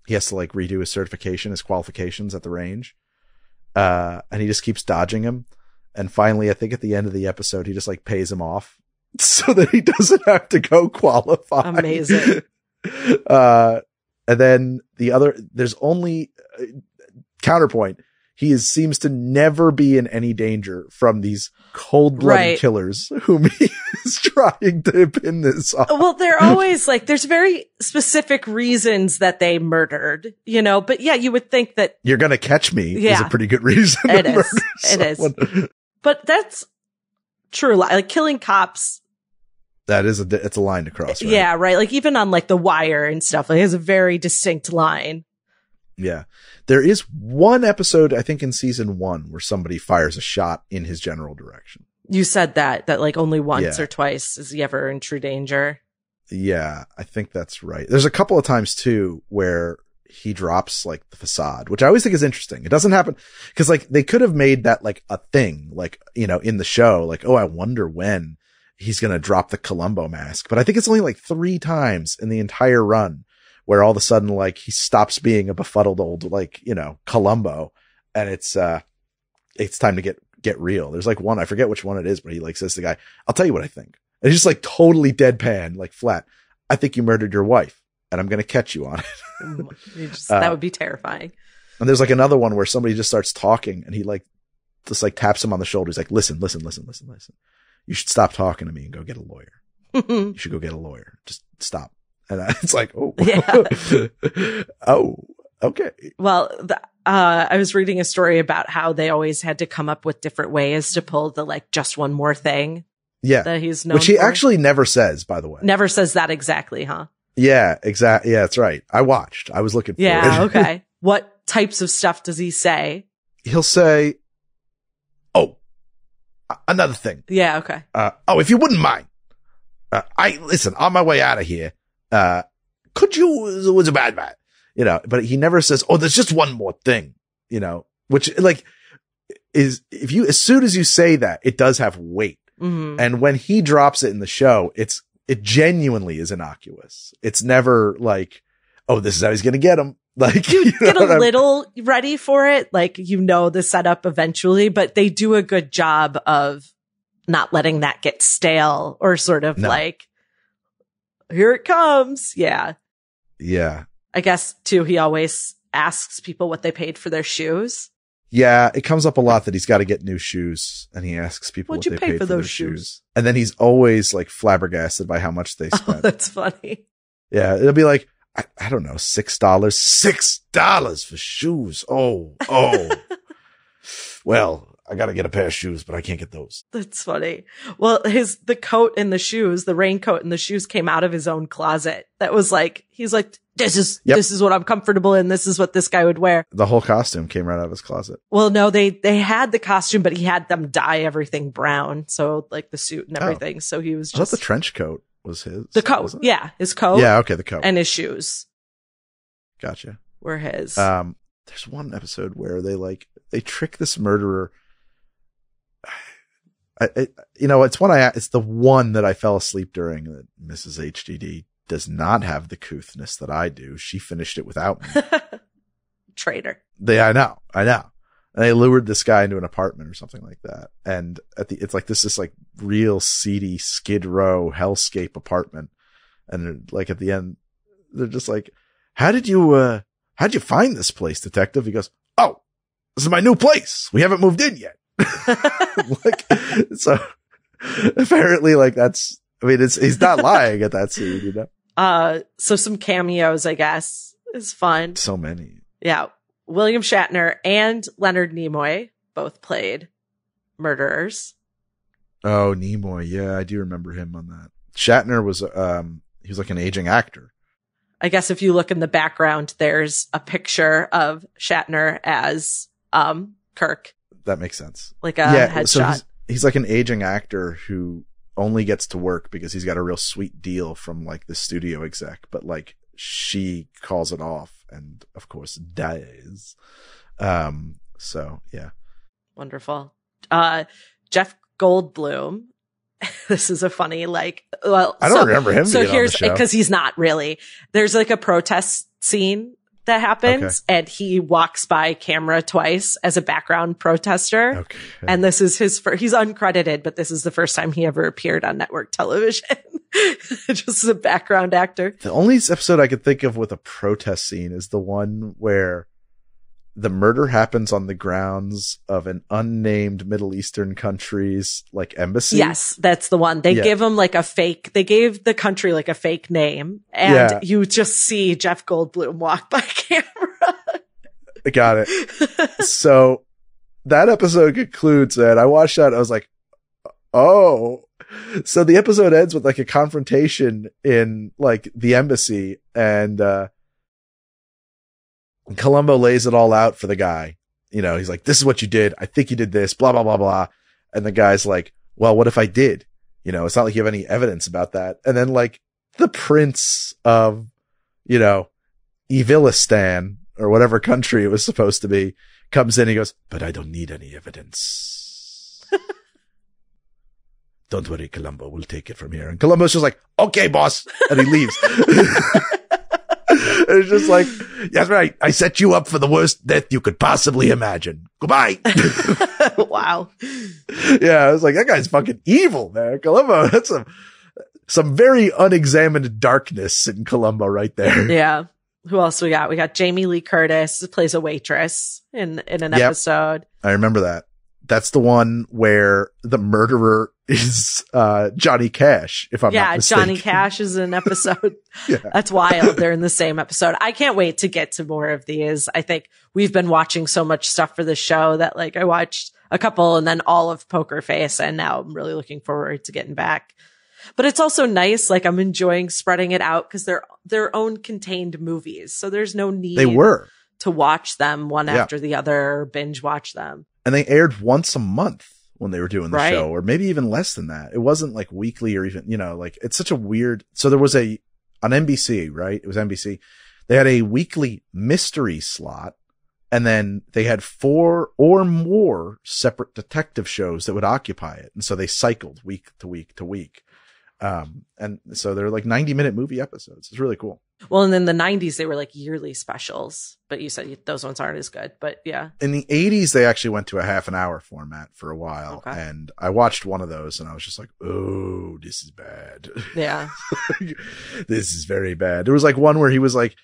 he has to like redo his certification, his qualifications at the range. And he just keeps dodging him. And finally, I think at the end of the episode, he just like pays him off so that he doesn't have to go qualify. Amazing. And then there's only counterpoint. seems to never be in any danger from these cold-blooded killers whom he is trying to pin this on. Well, they're always like, there's very specific reasons that they murdered, but yeah, you would think that you're going to catch me is a pretty good reason. It is. It is. But that's true. Like killing cops. That is it's a line to cross. Right? Yeah. Right. Like even on like The Wire and stuff, like, it has a very distinct line. Yeah. There is one episode, I think in season 1, where somebody fires a shot in his general direction. You said that like only once or twice is he ever in true danger. Yeah, I think that's right. There's a couple of times too where he drops like the facade, which I always think is interesting. It doesn't happen because like they could have made that like a thing, like, in the show, like, oh, I wonder when he's going to drop the Columbo mask. But I think it's only like 3 times in the entire run where all of a sudden, like, he stops being a befuddled old, like, Columbo, and it's time to get real. There's like one, I forget which one it is, but he like says to the guy, I'll tell you what I think. And he's just like totally deadpan, like flat. I think you murdered your wife and I'm going to catch you on it. That would be terrifying. And there's like another one where somebody just starts talking and he like, just like taps him on the shoulder. He's like, listen. You should stop talking to me and go get a lawyer. You should go get a lawyer. Just stop. And it's like, oh, yeah. Oh, okay. Well, I was reading a story about how they always had to come up with different ways to pull the like just one more thing. Yeah. That he's known Which he for. Actually never says, by the way. Never says that exactly, huh? Yeah, exactly. Yeah, that's right. I watched. I was looking for it. Yeah, okay. What types of stuff does he say? He'll say, oh, another thing. Yeah, okay. If you wouldn't mind, listen, on my way out of here, could you, it was a bad, but he never says, oh, there's just one more thing, which like is, as soon as you say that, it does have weight. Mm-hmm. And when he drops it in the show, it genuinely is innocuous. It's never like, oh, this is how he's going to get him. Like you get a little ready for it. Like, the setup eventually, but they do a good job of not letting that get stale or sort of like, here it comes. Yeah. Yeah. I guess too, he always asks people what they paid for their shoes. Yeah. It comes up a lot that he's got to get new shoes and he asks people what they paid for those shoes. And then he's always like flabbergasted by how much they spent. Oh, that's funny. Yeah. It'll be like, I don't know, $6 for shoes. Oh, well, I got to get a pair of shoes, but I can't get those. That's funny. Well, the coat and the shoes, the raincoat and the shoes came out of his own closet. That was like, he's like, this is what I'm comfortable in. This is what this guy would wear. The whole costume came right out of his closet. Well, no, they had the costume, but he had them dye everything brown. So like the suit and everything. So he was just. I thought the trench coat was his. The coat. Yeah. His coat. Yeah. Okay. The coat. And his shoes. Gotcha. Were his. There's one episode where they trick this murderer. It's the one that I fell asleep during that Mrs. HDD does not have the couthness that I do. She finished it without me. Traitor. I know. And they lured this guy into an apartment or something like that. And it's like this like real seedy Skid Row hellscape apartment. And like at the end, they're just like, how'd you find this place, detective? He goes, oh, this is my new place. We haven't moved in yet. Like, so apparently like he's not lying at that scene, So some cameos, I guess, is fun. So many. Yeah. William Shatner and Leonard Nimoy both played murderers. Oh, Nimoy. Yeah, I do remember him on that. Shatner was, he was like an aging actor. I guess if you look in the background, there's a picture of Shatner as, Kirk. That makes sense. Like a headshot. So he's like an aging actor who only gets to work because he's got a real sweet deal from like the studio exec, but like she calls it off and of course dies. So yeah. Wonderful. Jeff Goldblum. This is a funny, I don't remember him. So here's, because he's not really, there's like a protest scene that happens and he walks by camera twice as a background protester. Okay. And this is he's uncredited, but this is the first time he ever appeared on network television. Just as a background actor. The only episode I could think of with a protest scene is the one where the murder happens on the grounds of an unnamed Middle Eastern country's like embassy. Yes, that's the one. They give him like they gave the country like a fake name, and you just see Jeff Goldblum walk by camera. Got it. So that episode concludes, and I watched that. I was like, oh, so the episode ends with like a confrontation in like the embassy, and Columbo lays it all out for the guy. You know, he's like, this is what you did. I think you did this, blah, blah, blah, blah. And the guy's like, well, what if I did? You know, it's not like you have any evidence about that. And then like the prince of, you know, Evilistan or whatever country it was supposed to be comes in and he goes, but I don't need any evidence. Don't worry, Columbo, we'll take it from here. And Columbo's just like, okay, boss. And he leaves. It's just like, that's right. I set you up for the worst death you could possibly imagine. Goodbye. Wow. Yeah, I was like, that guy's fucking evil, man. Columbo, that's some very unexamined darkness in Columbo right there. Yeah. Who else we got? We got Jamie Lee Curtis, who plays a waitress in an episode. I remember that. That's the one where the murderer is Johnny Cash, if I'm not mistaken. Johnny Cash is an episode. That's wild. They're in the same episode. I can't wait to get to more of these. I think we've been watching so much stuff for the show that like I watched a couple and then all of Poker Face, and now I'm really looking forward to getting back. But it's also nice. Like I'm enjoying spreading it out because they're their own contained movies. So there's no need to watch them one after the other or binge watch them. And they aired once a month when they were doing the show, or maybe even less than that. It wasn't like weekly or even, you know, like it's such a weird. So there was on NBC, right? It was NBC. They had a weekly mystery slot, and then they had 4 or more separate detective shows that would occupy it. And so they cycled week to week to week. And so they're like 90-minute movie episodes. It's really cool. Well, and in the 90s, they were like yearly specials, but you said those ones aren't as good, but yeah. In the 80s, they actually went to a half an hour format for a while. Okay. And I watched one of those and I was just like, oh, this is bad. Yeah. This is very bad. There was like one where he was like,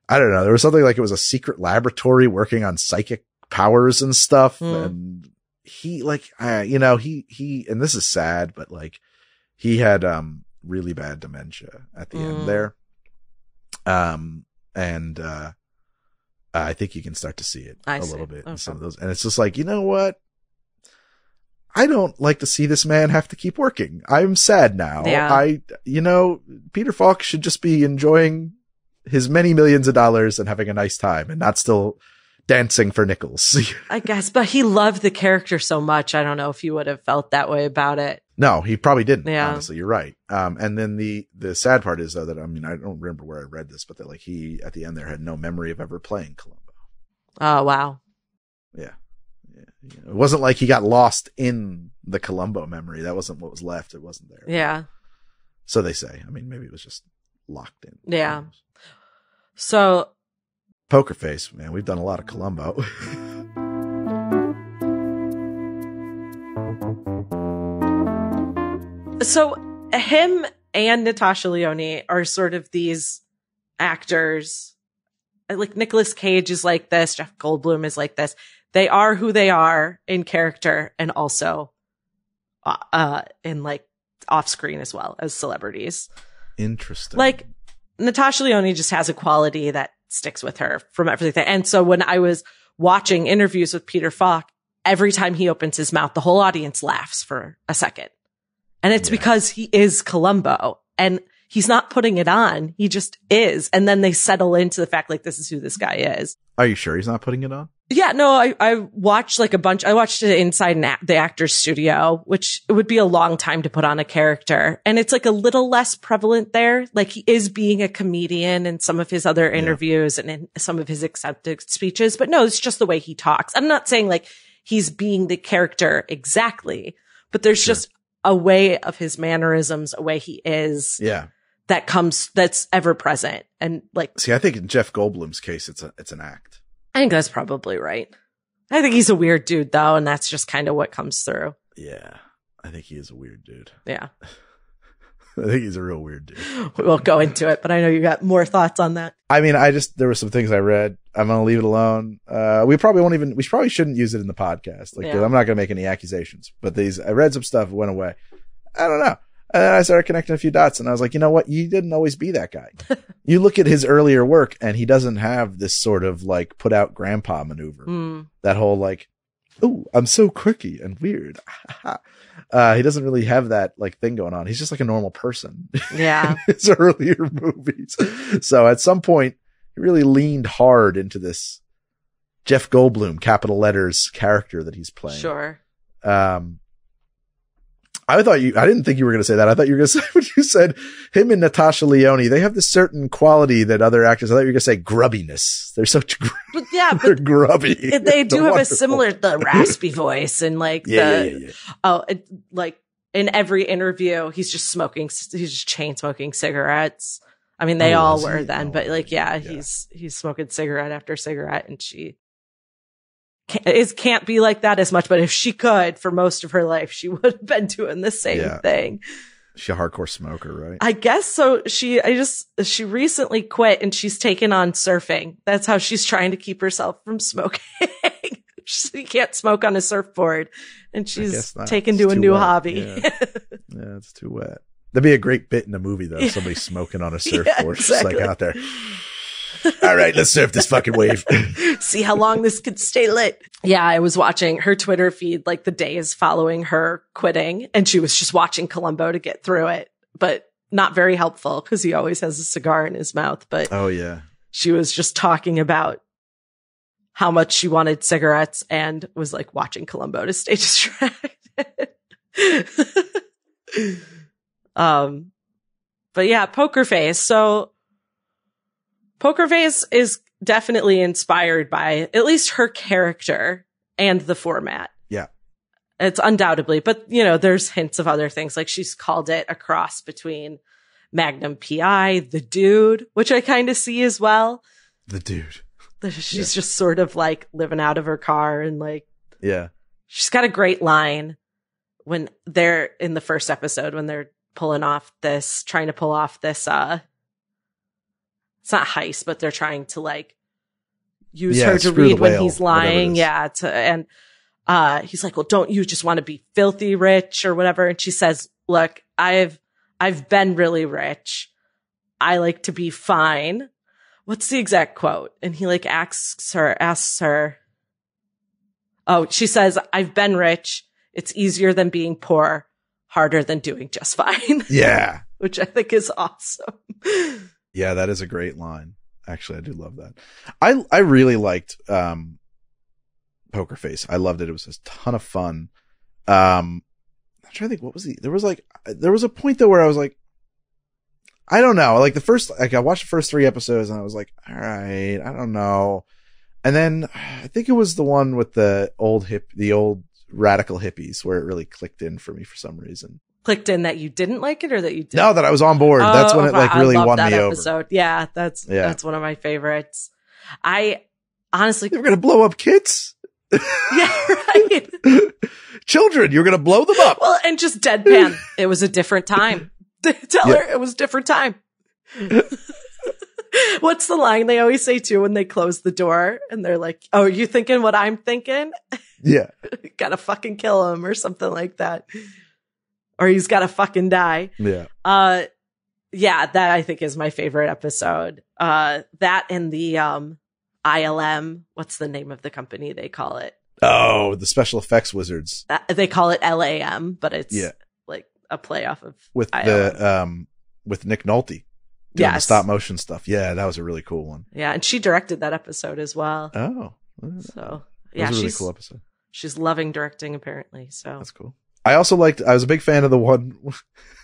I don't know. There was something like it was a secret laboratory working on psychic powers and stuff. And he like, you know, he, and this is sad, but like he had, really bad dementia at the end there. I think you can start to see it little bit in some of those. And it's just like, you know what? I don't like to see this man have to keep working. I'm sad now. Yeah. Peter Falk should just be enjoying his many millions of dollars and having a nice time and not still dancing for nickels. I guess, but he loved the character so much. I don't know if you would have felt that way about it. No, he probably didn't. Yeah. Honestly, you're right. And then the sad part is though that, I mean, I don't remember where I read this, but that like he at the end there had no memory of ever playing Columbo. Oh, wow. Yeah. It wasn't like he got lost in the Columbo memory. That wasn't what was left. It wasn't there. Yeah. So they say. I mean, maybe it was just locked in. Yeah. So Poker Face, man. We've done a lot of Columbo. So him and Natasha Lyonne are sort of these actors. Like Nicolas Cage is like this. Jeff Goldblum is like this. They are who they are in character and also in like off screen as well as celebrities. Interesting. Like Natasha Lyonne just has a quality that sticks with her from everything. And so when I was watching interviews with Peter Falk, every time he opens his mouth, the whole audience laughs for a second. And it's because he is Columbo and he's not putting it on. He just is. And then they settle into the fact like, this is who this guy is. Are you sure he's not putting it on? Yeah, no, I watched like a bunch. I watched it inside the actor's studio, which it would be a long time to put on a character. And it's like a little less prevalent there. Like he is being a comedian in some of his other interviews and in some of his acceptance speeches. But no, it's just the way he talks. I'm not saying like he's being the character exactly, but there's just a way of his mannerisms, a way he is. Yeah. That's ever present. And like, see, I think in Jeff Goldblum's case, it's an act. I think that's probably right. I think he's a weird dude though. And that's just kind of what comes through. Yeah. I think he is a weird dude. Yeah. I think he's a real weird dude. We won't go into it, but I know you got more thoughts on that. I mean, there were some things I read. I'm going to leave it alone. We probably shouldn't use it in the podcast. Like, I'm not going to make any accusations, but I read some stuff, went away. I don't know. And then I started connecting a few dots and I was like, you know what? You didn't always be that guy. You look at his earlier work and he doesn't have this sort of like put out grandpa maneuver. That whole like, oh, I'm so quirky and weird. He doesn't really have that like thing going on. He's just like a normal person. Yeah. In his earlier movies. So at some point he really leaned hard into this Jeff Goldblum, capital letters character that he's playing. Sure. I didn't think you were going to say that. I thought you were going to say when you said him and Natasha Lyonne, they have this certain quality that other actors, I thought you were going to say grubbiness. They're such they're grubby. They do have a similar, the raspy voice and like like in every interview, he's just chain smoking cigarettes. I mean, they all were then, but like, he's smoking cigarette after cigarette and she can't be like that as much, but if she could for most of her life, she would have been doing the same thing. She's a hardcore smoker, right? I guess so. She recently quit and she's taken on surfing. That's how she's trying to keep herself from smoking. She can't smoke on a surfboard and she's taken to a new hobby. Yeah. It's too wet. That'd be a great bit in a movie though. Somebody smoking on a surfboard, just like out there. All right, let's surf this fucking wave. See how long this could stay lit. Yeah, I was watching her Twitter feed like the days following her quitting, and she was just watching Columbo to get through it, but not very helpful because he always has a cigar in his mouth. But she was just talking about how much she wanted cigarettes and was like watching Columbo to stay distracted. But yeah, Poker Face. So Poker Face is definitely inspired by at least her character and the format. Yeah. It's undoubtedly, but you know, there's hints of other things. Like she's called it a cross between Magnum PI, The Dude, which I kind of see as well. The Dude. She's just sort of like living out of her car and like, she's got a great line when they're in the first episode, when they're trying to pull off this, it's not heist, but they're trying to like use her to read when he's lying. And he's like, well, don't you just want to be filthy rich or whatever? And she says, look, I've been really rich. I like to be fine. What's the exact quote? And he like asks her. Oh, she says, I've been rich. It's easier than being poor, harder than doing just fine. Yeah. Which I think is awesome. Yeah, that is a great line. Actually, I do love that. I really liked Poker Face. I loved it. It was a ton of fun. I'm trying to think, there was a point though where I was like, I don't know. Like I watched the first 3 episodes and I was like, all right, I don't know. And then I think it was the one with the old radical hippies where it really clicked in for me for some reason. Clicked in that you didn't like it or that you did? No, that I was on board. That's when it like really won me episode. over. Yeah, that's one of my favorites. I honestly, they were going to blow up kids. Yeah, right. Children, you're going to blow them up. Well, and just deadpan. It was a different time. Tell her it was a different time. What's the line they always say too when they close the door and they're like, oh, are you thinking what I'm thinking? Yeah. Gotta fucking kill him or something like that. Or he's gotta fucking die. Yeah. Yeah, that I think is my favorite episode. That and the ILM, what's the name of the company they call it? Oh, the special effects wizards. They call it LAM, but it's like a play off of with ILM. With Nick Nolte. Doing the stop motion stuff. Yeah, that was a really cool one. Yeah, and she directed that episode as well. Oh. So, yeah, it was a really cool episode. She's loving directing apparently, so. That's cool. I was a big fan of the one,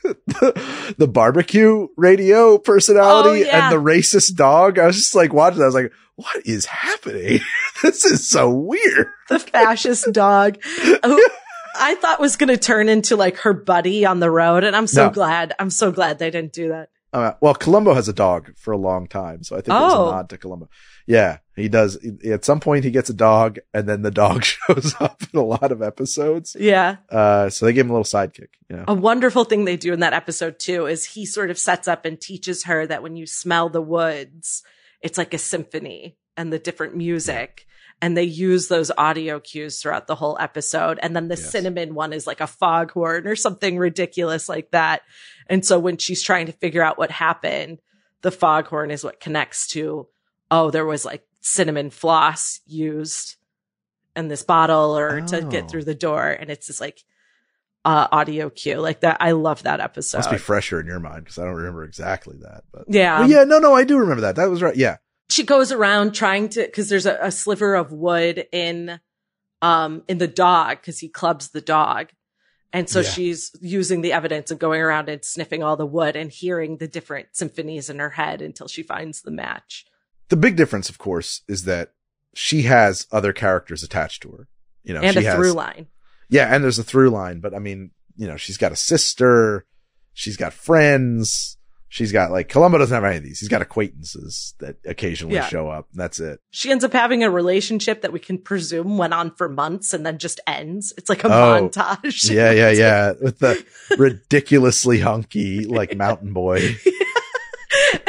the barbecue radio personality and the racist dog. I was just like watching that. I was like, what is happening? This is so weird. The fascist dog who I thought was going to turn into like her buddy on the road. And I'm so glad they didn't do that. Well, Columbo has a dog for a long time. So I think it was a nod to Columbo. Yeah. He does. At some point, he gets a dog, and then the dog shows up in a lot of episodes. Yeah. So they give him a little sidekick. Yeah. A wonderful thing they do in that episode, too, is he sort of sets up and teaches her that when you smell the woods, it's like a symphony and the different music. And they use those audio cues throughout the whole episode. And then the cinnamon one is like a foghorn or something ridiculous like that. And so when she's trying to figure out what happened, the foghorn is what connects to, oh, there was like cinnamon floss used in this bottle or to get through the door. And it's this like audio cue like that. I love that episode. Must be fresher in your mind because I don't remember exactly that. But yeah. Well, yeah, no, I do remember that. That was right. Yeah. She goes around trying to, cause there's a sliver of wood in the dog, cause he clubs the dog. And so she's using the evidence and going around and sniffing all the wood and hearing the different symphonies in her head until she finds the match. The big difference, of course, is that she has other characters attached to her. You know, and she a through line. Yeah, and there's a through line, but I mean, you know, she's got a sister, she's got friends, she's got like, Columbo doesn't have any of these. He's got acquaintances that occasionally show up. That's it. She ends up having a relationship that we can presume went on for months and then just ends. It's like a montage. Yeah. With the ridiculously hunky, like mountain boy.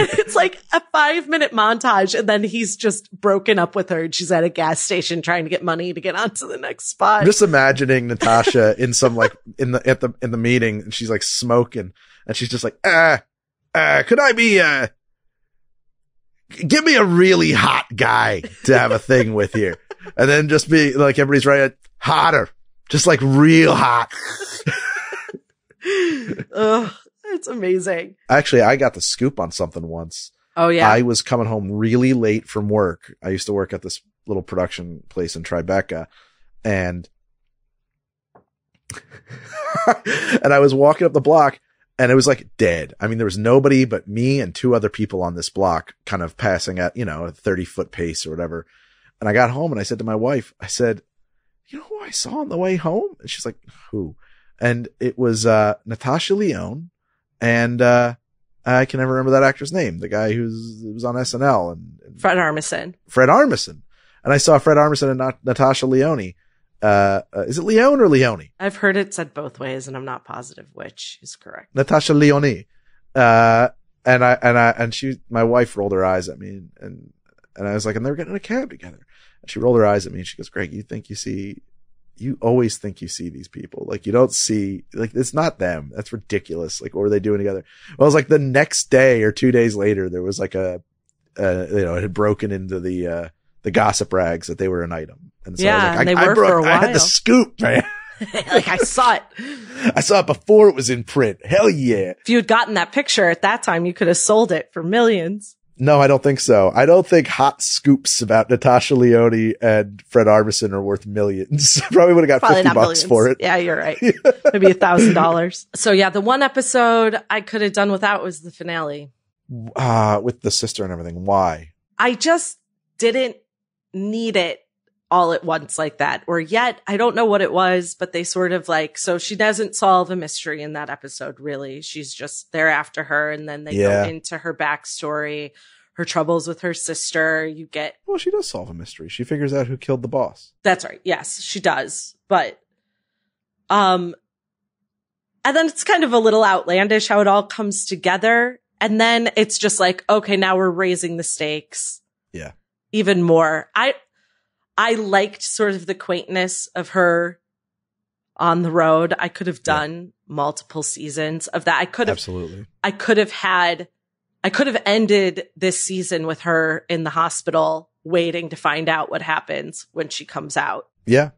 It's like a 5-minute montage and then he's just broken up with her and she's at a gas station trying to get money to get on to the next spot. I'm just imagining Natasha in some like in the meeting and she's like smoking and she's just like, could I be give me a really hot guy to have a thing with here. And then just be like, everybody's right, hotter, just like real hot. Ugh. It's amazing. Actually, I got the scoop on something once. Oh, yeah. I was coming home really late from work. I used to work at this little production place in Tribeca. And and I was walking up the block and it was like dead. I mean, there was nobody but me and 2 other people on this block kind of passing at, you know, a 30-foot pace or whatever. And I got home and I said to my wife, I said, you know who I saw on the way home? And she's like, who? And it was Natasha Lyonne. And I can never remember that actor's name, the guy who was on SNL and Fred Armisen. And I saw Fred Armisen and Natasha Lyonne. Is it Lyonne or Leone? I've heard it said both ways, and I'm not positive which is correct. Natasha Lyonne. And my wife rolled her eyes at me, and I was like, and they were getting in a cab together. And she rolled her eyes at me, and she goes, Greg, you always think you see these people. Like, you don't see, like, it's not them. That's ridiculous. Like, what were they doing together? Well, it was like the next day or 2 days later, there was like it had broken into the gossip rags that they were an item. And so I had the scoop, man. Like, I saw it. I saw it before it was in print. Hell yeah. If you had gotten that picture at that time, you could have sold it for millions. No, I don't think so. I don't think hot scoops about Natasha Lyonne and Fred Armisen are worth millions. Probably would have got $50 for it. Yeah, you're right. Maybe $1,000. So yeah, the one episode I could have done without was the finale. With the sister and everything. Why? I just didn't need it all at once like that. Or yet, I don't know what it was, but they sort of like, so she doesn't solve a mystery in that episode, really. She's just there after her. And then they go into her backstory, her troubles with her sister. Well, she does solve a mystery. She figures out who killed the boss. That's right. Yes, she does. But, and then it's kind of a little outlandish how it all comes together. And then it's just like, okay, now we're raising the stakes. Yeah. Even more. I liked sort of the quaintness of her on the road. I could have done multiple seasons of that. Absolutely. I could have ended this season with her in the hospital waiting to find out what happens when she comes out. Yeah,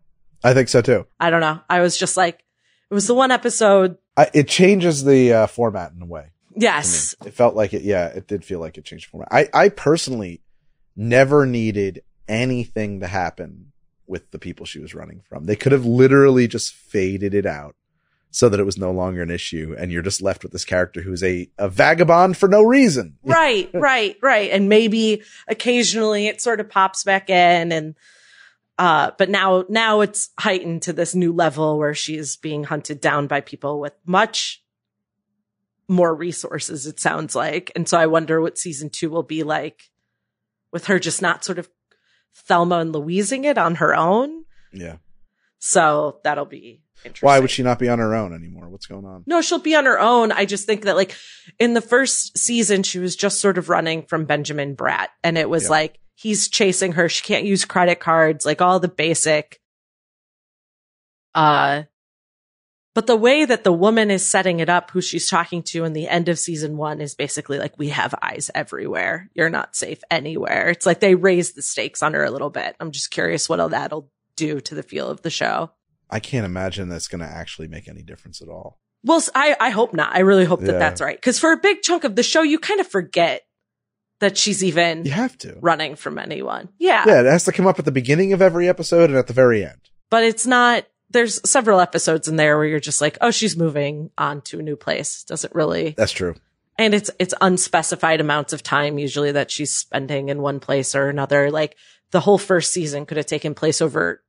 I think so too. I don't know. I was just like, it was the one episode. It changes the format in a way. Yes. I mean, it felt like it. Yeah, it did feel like it changed the format. I personally never needed anything to happen with the people she was running from. They could have literally just faded it out so that it was no longer an issue. And you're just left with this character who's a vagabond for no reason. Right. And maybe occasionally it sort of pops back in and, but now it's heightened to this new level where she's being hunted down by people with much more resources, it sounds like. And so I wonder what season 2 will be like with her just not sort of Thelma and Louising it on her own. Yeah. So that'll be interesting. Why would she not be on her own anymore? What's going on? No, she'll be on her own. I just think that like in the first season, she was just sort of running from Benjamin Bratt. And it was like, he's chasing her. She can't use credit cards, like all the basic. But the way that the woman is setting it up, who she's talking to in the end of season 1, is basically like, we have eyes everywhere. You're not safe anywhere. It's like they raised the stakes on her a little bit. I'm just curious what that'll do to the feel of the show. I can't imagine that's going to actually make any difference at all. Well, I hope not. I really hope that that's right. Because for a big chunk of the show, you kind of forget that she's even you have to running from anyone. Yeah. Yeah, it has to come up at the beginning of every episode and at the very end. But it's not. There's several episodes in there where you're just like, oh, she's moving on to a new place. Doesn't really. That's true. And it's unspecified amounts of time usually that she's spending in one place or another. Like the whole first season could have taken place over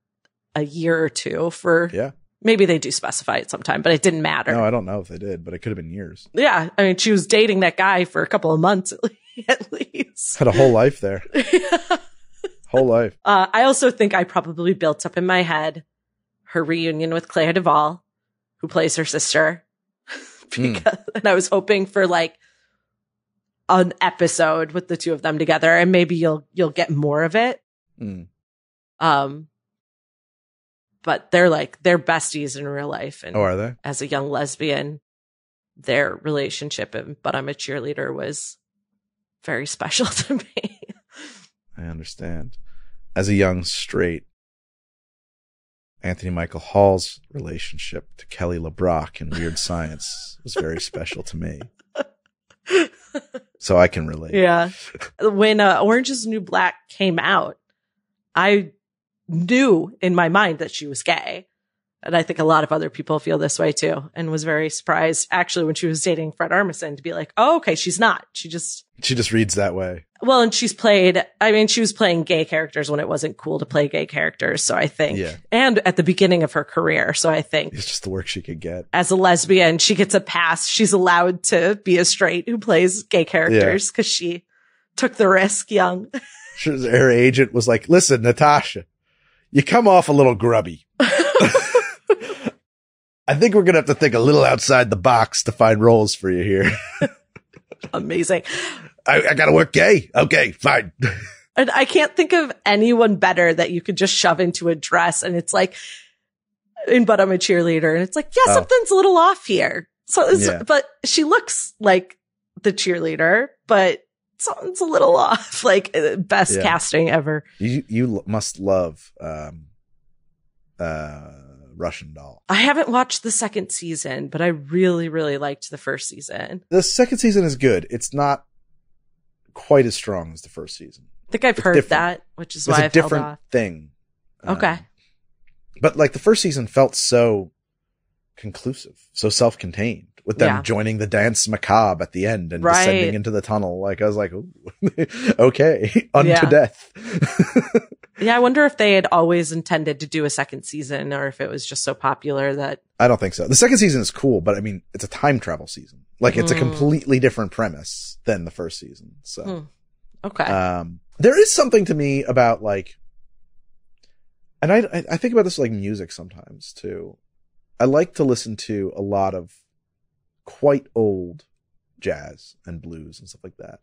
a year or two for. Yeah. Maybe they do specify it sometime, but it didn't matter. No, I don't know if they did, but it could have been years. Yeah. I mean, she was dating that guy for a couple of months at least. Had a whole life there. Whole life. I also think I probably built up in my head her reunion with Clea Duvall, who plays her sister. And I was hoping for like an episode with the two of them together, and maybe you'll get more of it. But they're besties in real life. And are they? As a young lesbian, their relationship in But I'm a Cheerleader was very special to me. I understand. As a young straight, Anthony Michael Hall's relationship to Kelly LeBrock in Weird Science was very special to me. So I can relate. Yeah. When Orange is the New Black came out, I knew in my mind that she was gay. And I think a lot of other people feel this way too. And was very surprised actually when she was dating Fred Armisen to be like, oh, okay, she's not. She just reads that way. Well, and she was playing gay characters when it wasn't cool to play gay characters. So I think, and at the beginning of her career. So I think it's just the work she could get. As a lesbian, she gets a pass. She's allowed to be a straight who plays gay characters because she took the risk young. Her agent was like, listen, Natasha, you come off a little grubby. I think we're going to have to think a little outside the box to find roles for you here. Amazing. I got to work gay. Okay, fine. And I can't think of anyone better that you could just shove into a dress. And it's like, But I'm a Cheerleader. And it's like, something's a little off here. So, but she looks like the cheerleader, but something's a little off. Like best casting ever. You must love, Russian Doll. I haven't watched the second season, but I really, really liked the first season. The second season is good. It's not quite as strong as the first season. I think I've heard that, which is why I've held off. It's a different thing. Okay. But like the first season felt so conclusive, so self-contained, with them joining the dance macabre at the end and descending into the tunnel. Like I was like, ooh, okay, unto death. Yeah, I wonder if they had always intended to do a second season or if it was just so popular that... I don't think so. The second season is cool, but I mean, it's a time travel season. Like it's a completely different premise than the first season. So, okay. There is something to me about like, and I think about this like music sometimes too. I like to listen to a lot of quite old jazz and blues and stuff like that.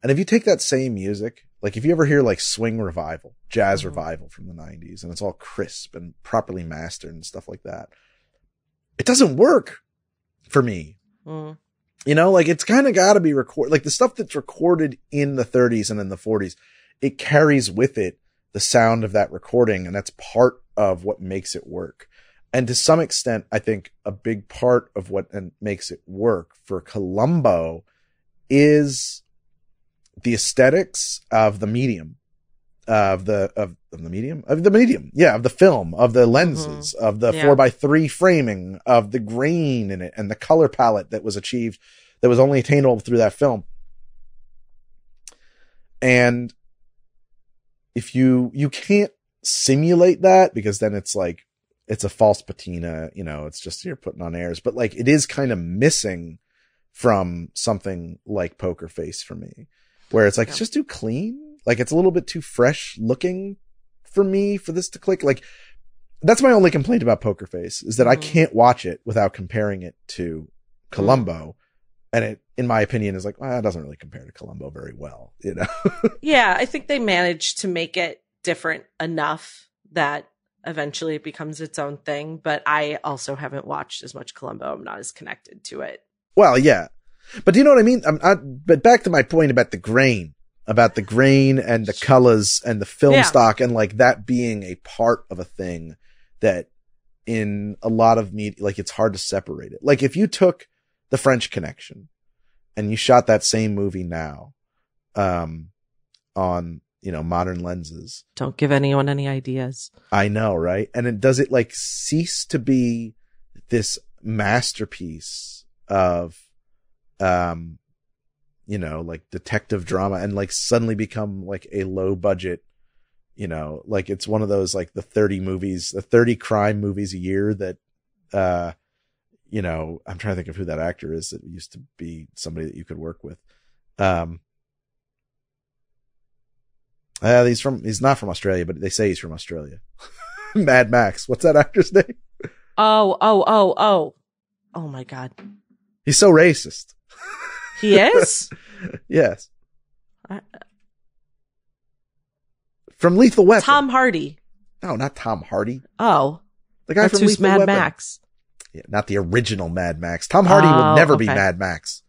And if you take that same music, like if you ever hear like swing revival, jazz revival from the 90s, and it's all crisp and properly mastered and stuff like that, it doesn't work for me. You know, like it's kind of got to be recorded. Like the stuff that's recorded in the 30s and in the 40s, it carries with it the sound of that recording. And that's part of what makes it work. And to some extent, I think a big part of what makes it work for Columbo is the aesthetics of the medium, of the film, of the lenses, of the 4x3 framing, of the grain in it, and the color palette that was achieved, that was only attainable through that film. And if you can't simulate that, because then it's like, it's a false patina, you know, it's just, you're putting on airs, but like, it is kind of missing from something like Poker Face for me, where it's like, it's just too clean. Like it's a little bit too fresh looking for me for this to click. Like, that's my only complaint about Poker Face is that I can't watch it without comparing it to Columbo. And it, in my opinion, is like, well, it doesn't really compare to Columbo very well, you know? Yeah, I think they managed to make it different enough that eventually it becomes its own thing. But I also haven't watched as much Columbo. I'm not as connected to it. Well, yeah. But do you know what I mean? But back to my point about the grain and the colors and the film stock and like that being a part of a thing that in a lot of media, like it's hard to separate it. Like if you took The French Connection and you shot that same movie now, on, you know, modern lenses. Don't give anyone any ideas. I know, right? And does it like cease to be this masterpiece of, you know, like detective drama and like suddenly become like a low budget, you know, like it's one of those like the 30 crime movies a year that, you know, I'm trying to think of who that actor is that used to be somebody that you could work with. He's not from Australia, but they say he's from Australia. Mad Max. What's that actor's name? Oh my God. He's so racist. He is? Yes. From Lethal Weapon. Tom Hardy. No, not Tom Hardy. Oh. The guy That's from who's Lethal Mad Weapon. Max. Yeah, not the original Mad Max. Tom Hardy will never be Mad Max.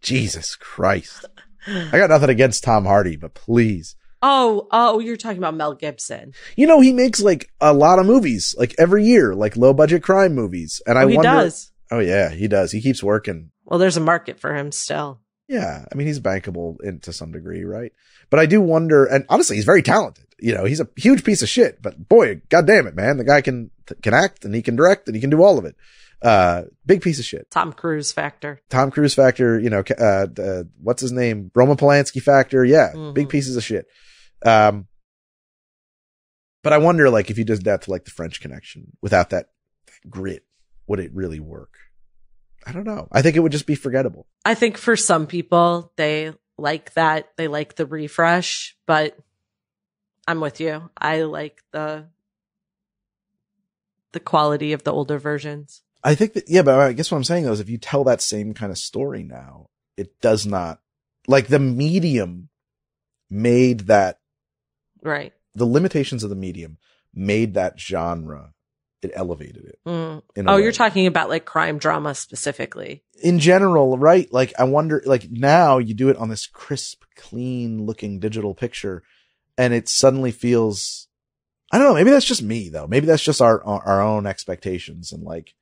Jesus Christ. I got nothing against Tom Hardy, but please. Oh, you're talking about Mel Gibson. You know, he makes like a lot of movies, like every year, like low budget crime movies. And I wonder. He does. Oh yeah, he does. He keeps working. Well, there's a market for him still. Yeah. I mean, he's bankable to some degree, right? But I do wonder, and honestly, he's very talented. You know, he's a huge piece of shit, but boy, God damn it, man. The guy can act and he can direct and he can do all of it. Big piece of shit. Tom Cruise factor, you know, what's his name? Roman Polanski factor. Yeah. Big pieces of shit. But I wonder, like, if you did that to like The French Connection without that grit, would it really work? I don't know. I think it would just be forgettable. I think for some people, they like that. They like the refresh, but I'm with you. I like the quality of the older versions. I think that, yeah, but I guess what I'm saying though is if you tell that same kind of story now, it does not, like the medium made that, right. The limitations of the medium made that genre, it elevated it. Oh, you're talking about like crime drama specifically. In general, right? Like I wonder, like now you do it on this crisp, clean looking digital picture and it suddenly feels, I don't know, maybe that's just me though. Maybe that's just our own expectations and like,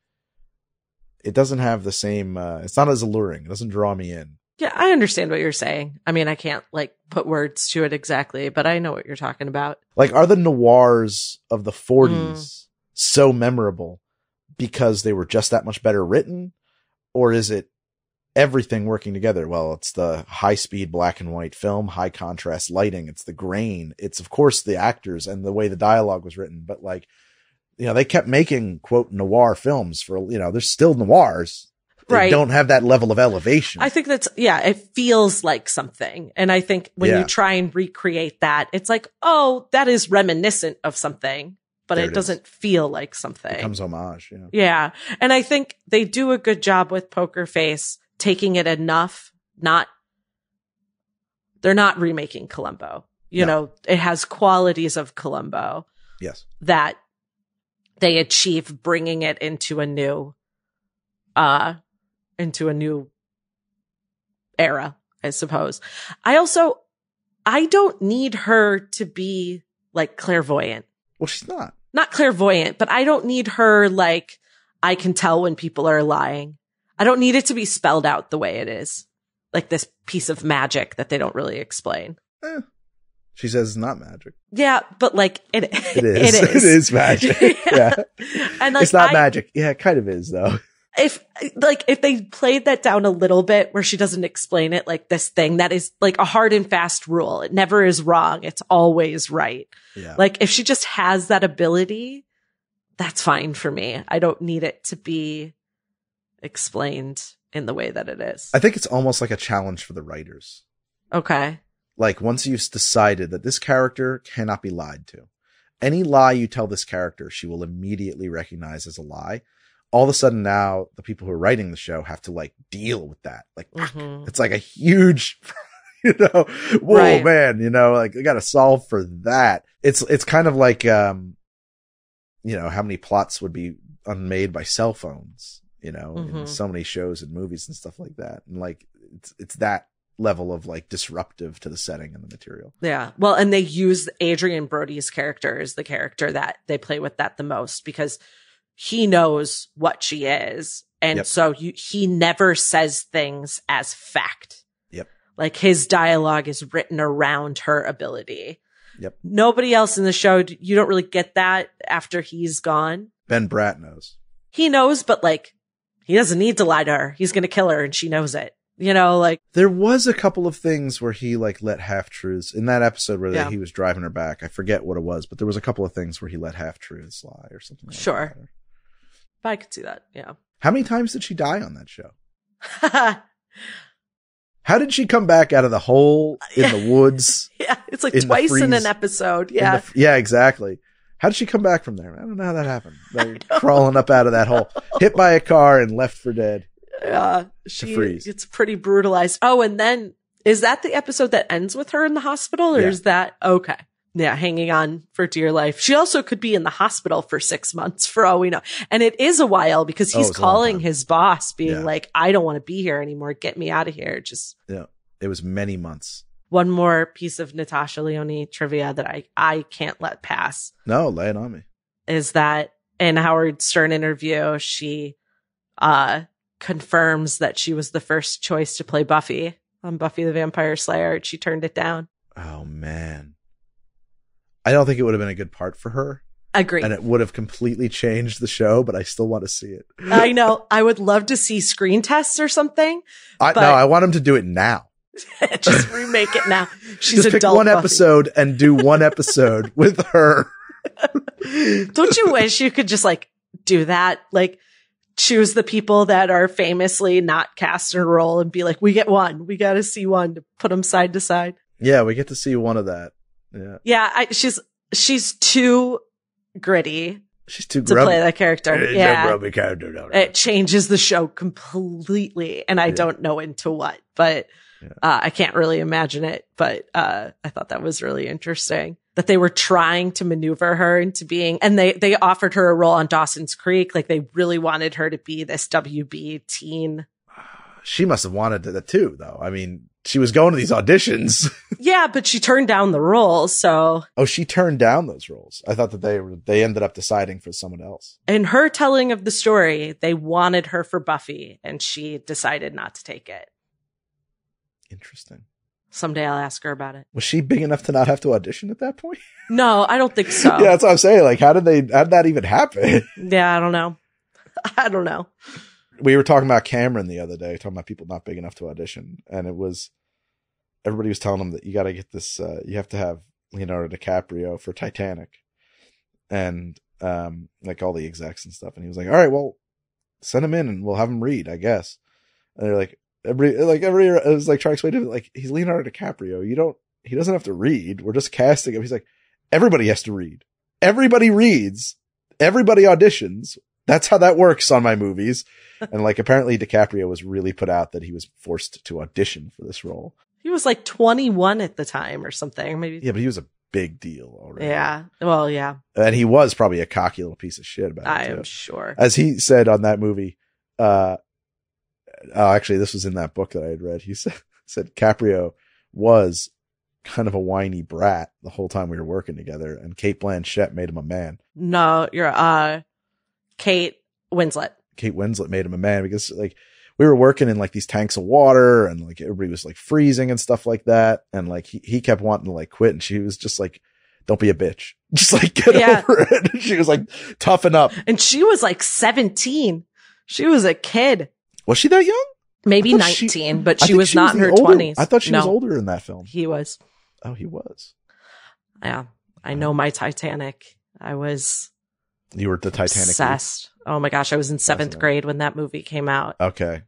it doesn't have the same, it's not as alluring. It doesn't draw me in. Yeah, I understand what you're saying. I mean, I can't like put words to it exactly, but I know what you're talking about. Like, are the noirs of the 40s so memorable because they were just that much better written? Or is it everything working together? Well, it's the high speed black and white film, high contrast lighting. It's the grain. It's of course the actors and the way the dialogue was written, but like, you know, they kept making quote noir films for, you know, there's still noirs. They don't have that level of elevation. I think that's, yeah, it feels like something. And I think when you try and recreate that, it's like, oh, that is reminiscent of something, but it doesn't feel like something. It becomes homage. Yeah. Yeah. And I think they do a good job with Poker Face, taking it enough, they're not remaking Columbo. You know, it has qualities of Columbo. Yes. That they achieve bringing it into a new era, I suppose. I don't need her to be like clairvoyant. Well, she's not. Not clairvoyant, but I don't need her like, I can tell when people are lying. I don't need it to be spelled out the way it is. Like this piece of magic that they don't really explain. She says it's not magic. Yeah, but like it is. It is. It is magic. Yeah. And like, it's not magic. Yeah, it kind of is though. If they played that down a little bit where she doesn't explain it like this thing that is like a hard and fast rule. It never is wrong. It's always right. Yeah. Like if she just has that ability, that's fine for me. I don't need it to be explained in the way that it is. I think it's almost like a challenge for the writers. Okay. like once you've decided that this character cannot be lied to, any lie you tell this character, she will immediately recognize as a lie. All of a sudden now the people who are writing the show have to like deal with that. Like it's like a huge, whoa, right. Man, like they got to solve for that. It's kind of like, how many plots would be unmade by cell phones, in so many shows and movies and stuff like that. And like, it's that level of like disruptive to the setting and the material. Yeah. Well, and they use Adrian Brody's character as the character that they play with that the most, because he knows what she is. And so he never says things as fact. Yep. Like his dialogue is written around her ability. Yep. Nobody else in the show, you don't really get that after he's gone. Ben Bratt knows. He knows, but like, he doesn't need to lie to her. He's going to kill her and she knows it. Like. There was a couple of things where he like let half-truths in that episode where he was driving her back. I forget what it was, but there was a couple of things where he let half-truths lie or something like that. Sure. But I could see that. Yeah. How many times did she die on that show? How did she come back out of the hole in the woods? Yeah. It's like twice in an episode. Yeah. Yeah, exactly. How did she come back from there? I don't know how that happened. Like, crawling up out of that hole, hit by a car and left for dead. Yeah. It's pretty brutalized. Oh, and then is that the episode that ends with her in the hospital, or is that okay? Yeah, hanging on for dear life. She also could be in the hospital for 6 months for all we know. And it is a while because he's calling his boss being like, I don't want to be here anymore. Get me out of here. Yeah, it was many months. One more piece of Natasha Lyonne trivia that I can't let pass. No, lay it on me. Is that in Howard Stern interview, she confirms that she was the first choice to play Buffy on Buffy the Vampire Slayer. She turned it down. Oh, man. I don't think it would have been a good part for her. Agree. And it would have completely changed the show, but I still want to see it. I know. I would love to see screen tests or something. No, I want him to do it now. Just remake it now. She's just pick one Buffy. Episode and do one episode with her. Don't you wish you could just like do that? Like choose the people that are famously not cast in a role and be like, we get one. We got to see one to put them side to side. Yeah, we get to see one of that. Yeah. Yeah, she's too gritty. She's too to play that character. It's yeah, a grubby character. No. It changes the show completely, and I don't know into what, but I can't really imagine it. But I thought that was really interesting that they were trying to maneuver her into being, and they offered her a role on Dawson's Creek. Like they really wanted her to be this WB teen. She must have wanted that too, though. I mean, she was going to these auditions. Yeah, but she turned down the role, so. Oh, she turned down those roles. I thought that they ended up deciding for someone else. In her telling of the story, they wanted her for Buffy, and she decided not to take it. Interesting. Someday I'll ask her about it. Was she big enough to not have to audition at that point? No, I don't think so. Yeah, that's what I'm saying. Like, how did that even happen? Yeah, I don't know. I don't know. We were talking about Cameron the other day, talking about people not big enough to audition. And everybody was telling him that you got to get this, you have to have Leonardo DiCaprio for Titanic. And, like all the execs and stuff. And he was like, all right, well, send him in and we'll have him read, I guess. And they're like, every, I was like trying to explain to him, like, he's Leonardo DiCaprio. He doesn't have to read. We're just casting him. He's like, everybody has to read. Everybody reads. Everybody auditions. That's how that works on my movies. And like, apparently DiCaprio was really put out that he was forced to audition for this role. He was like 21 at the time or something. Maybe. Yeah, but he was a big deal already. Yeah. Well, yeah. And he was probably a cocky little piece of shit about it. I am sure. As he said on that movie, actually, this was in that book that I had read. He said Caprio was kind of a whiny brat the whole time we were working together, and Kate Blanchett made him a man. No, you're Kate Winslet. Kate Winslet made him a man because like we were working in like these tanks of water and like everybody was like freezing and stuff like that. And like he kept wanting to like quit, and she was just like, don't be a bitch. Just like get over it. She was like, toughen up. And she was like 17. She was a kid. Was she that young? Maybe 19, but she was not in her 20s. I thought she was older in that film. He was. Oh, he was. Yeah. I know my Titanic. You were the Titanic. Obsessed. Oh my gosh. I was in 7th grade when that movie came out. Okay.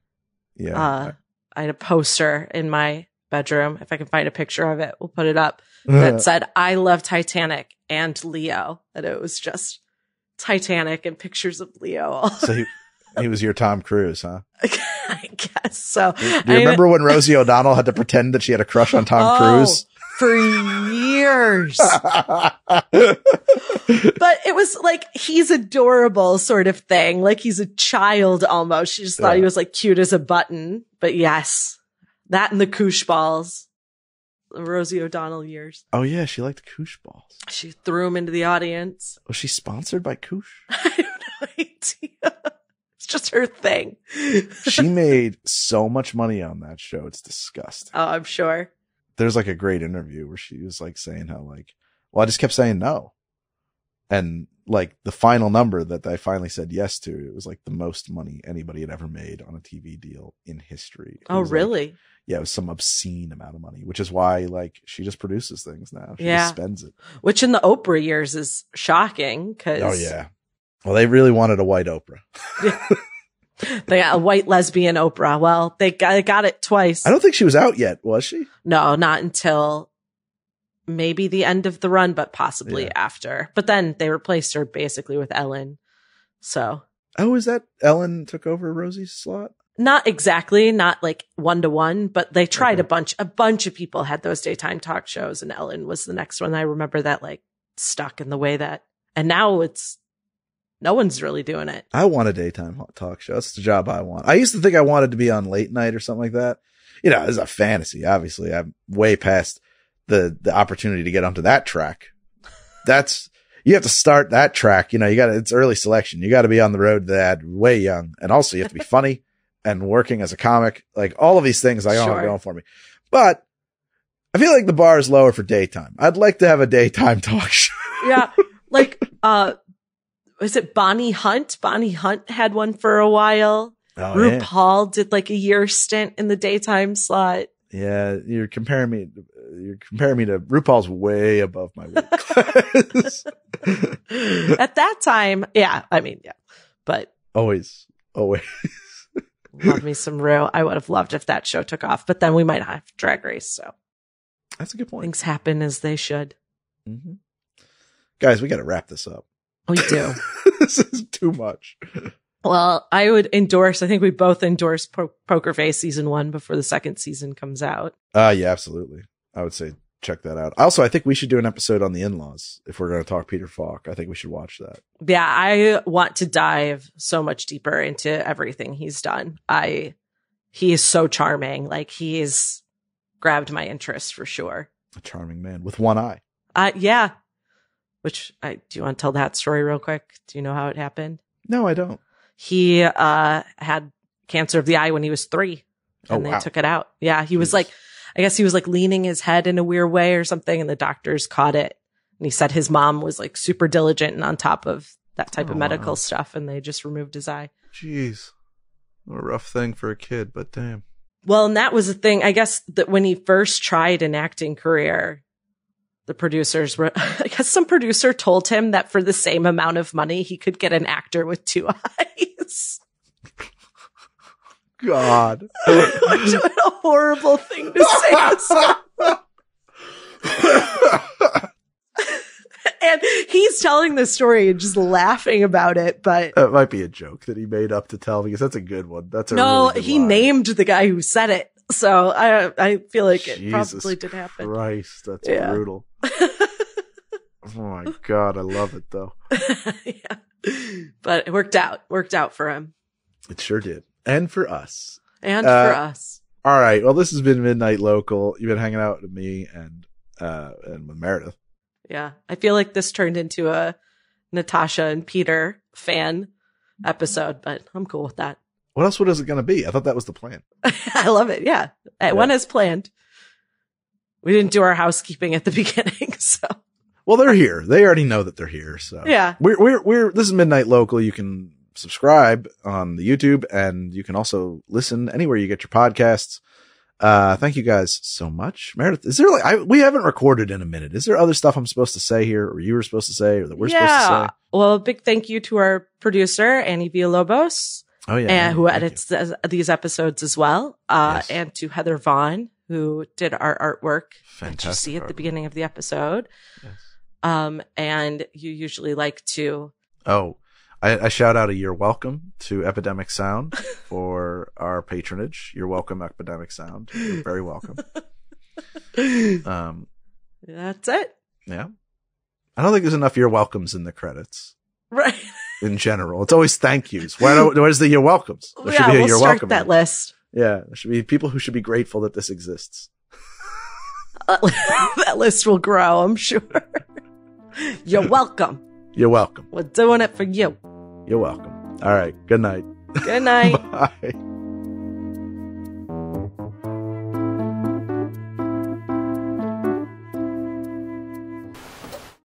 Yeah. I had a poster in my bedroom. If I can find a picture of it, we'll put it up. That said, I love Titanic and Leo. And it was just Titanic and pictures of Leo. So he was your Tom Cruise, huh? I guess so. Do you remember when Rosie O'Donnell had to pretend that she had a crush on Tom Cruise? For years. But it was like, he's adorable sort of thing. Like he's a child almost. She just thought he was like cute as a button. But yes, that and the koosh balls. The Rosie O'Donnell years. Oh yeah, she liked koosh balls. She threw them into the audience. Was she sponsored by Koosh? I have no idea. It's just her thing. She made so much money on that show. It's disgusting. Oh, I'm sure. There's like a great interview where she was like saying how like, well, I just kept saying no. And like the final number that I finally said yes to, it was like the most money anybody had ever made on a TV deal in history. Oh, really? Like, yeah, it was some obscene amount of money, which is why like she just produces things now. She just spends it. Which in the Oprah years is shocking. Oh yeah. Well, they really wanted a white Oprah. They got a white lesbian Oprah. Well, they got it twice. I don't think she was out yet, was she? No, not until maybe the end of the run, but possibly after. But then they replaced her basically with Ellen. So. Oh, is that Ellen took over Rosie's slot? Not exactly, not like 1-to-1, but they tried a bunch of people had those daytime talk shows and Ellen was the next one. I remember that like stuck in the way that, and now no one's really doing it. I want a daytime talk show. That's the job I want. I used to think I wanted to be on late night or something like that. You know, it's a fantasy. Obviously, I'm way past the opportunity to get onto that track. You have to start that track. You know, it's early selection. You got to be on the road to that way young. And also you have to be funny and working as a comic. Like all of these things I don't have going for me. But I feel like the bar is lower for daytime. I'd like to have a daytime talk show. Yeah. Like, was it Bonnie Hunt? Bonnie Hunt had one for a while. Oh, RuPaul did like a year stint in the daytime slot. Yeah, you're comparing me to RuPaul's way above my weight class. At that time, but always. Love me some Ru. I would have loved if that show took off, but then we might have Drag Race. So that's a good point. Things happen as they should. Mm-hmm. Guys, we got to wrap this up. We do. This is too much. Well, I would endorse, I think we both endorse Poker Face season 1 before the second season comes out. Yeah, absolutely. I would say check that out. Also, I think we should do an episode on the in-laws if we're going to talk Peter Falk. I think we should watch that. Yeah, I want to dive so much deeper into everything he's done. He is so charming. Like he's grabbed my interest for sure. A charming man with one eye. Yeah. Do you want to tell that story real quick? Do you know how it happened? No, I don't. He had cancer of the eye when he was 3 and they took it out. Yeah. He was like, I guess he was like leaning his head in a weird way or something and the doctors caught it. And he said his mom was like super diligent and on top of that type of medical stuff and they just removed his eye. Jeez. What a rough thing for a kid, but damn. Well, and that was the thing. I guess that when he first tried an acting career, the producers were, I guess some producer told him that for the same amount of money, he could get an actor with 2 eyes. God. What a horrible thing to say. And he's telling the story and just laughing about it, but that might be a joke that he made up to tell because that's a good one. That's a really good he line. Named the guy who said it. So I feel like it probably did happen. Christ, that's brutal. Oh my God, I love it though. Yeah. But it worked out for him. It sure did. And for us. For us. All right. Well, this has been Midnight Local. You've been hanging out with me and with Meredith. Yeah. I feel like this turned into a Natasha and Peter fan episode, but I'm cool with that. What else was it going to be? I thought that was the plan. I love it. Yeah. One as planned. We didn't do our housekeeping at the beginning, so. Well, they're here. They already know that they're here. So yeah, this is Midnight Local. You can subscribe on the YouTube and you can also listen anywhere you get your podcasts. Thank you guys so much. Meredith, is there we haven't recorded in a minute. Is there other stuff I'm supposed to say here or you were supposed to say or that we're supposed to say? Well, a big thank you to our producer, Annie Villalobos. Oh yeah. And who edits these episodes as well. Yes. And to Heather Vaughn, who did our artwork. Fantastic. That you see at the beginning of the episode. Yes. And you usually like to. Oh, I shout out a you're welcome to Epidemic Sound for our patronage. You're welcome, Epidemic Sound. You're very welcome. That's it. Yeah. I don't think there's enough you're welcomes in the credits. Right. In general. It's always thank yous. Where's the you're welcomes? There should be a we'll you're start welcome. that list. Yeah. There should be people who should be grateful that this exists. That list will grow, I'm sure. You're welcome. You're welcome. We're doing it for you. You're welcome. All right. Good night. Good night. Bye.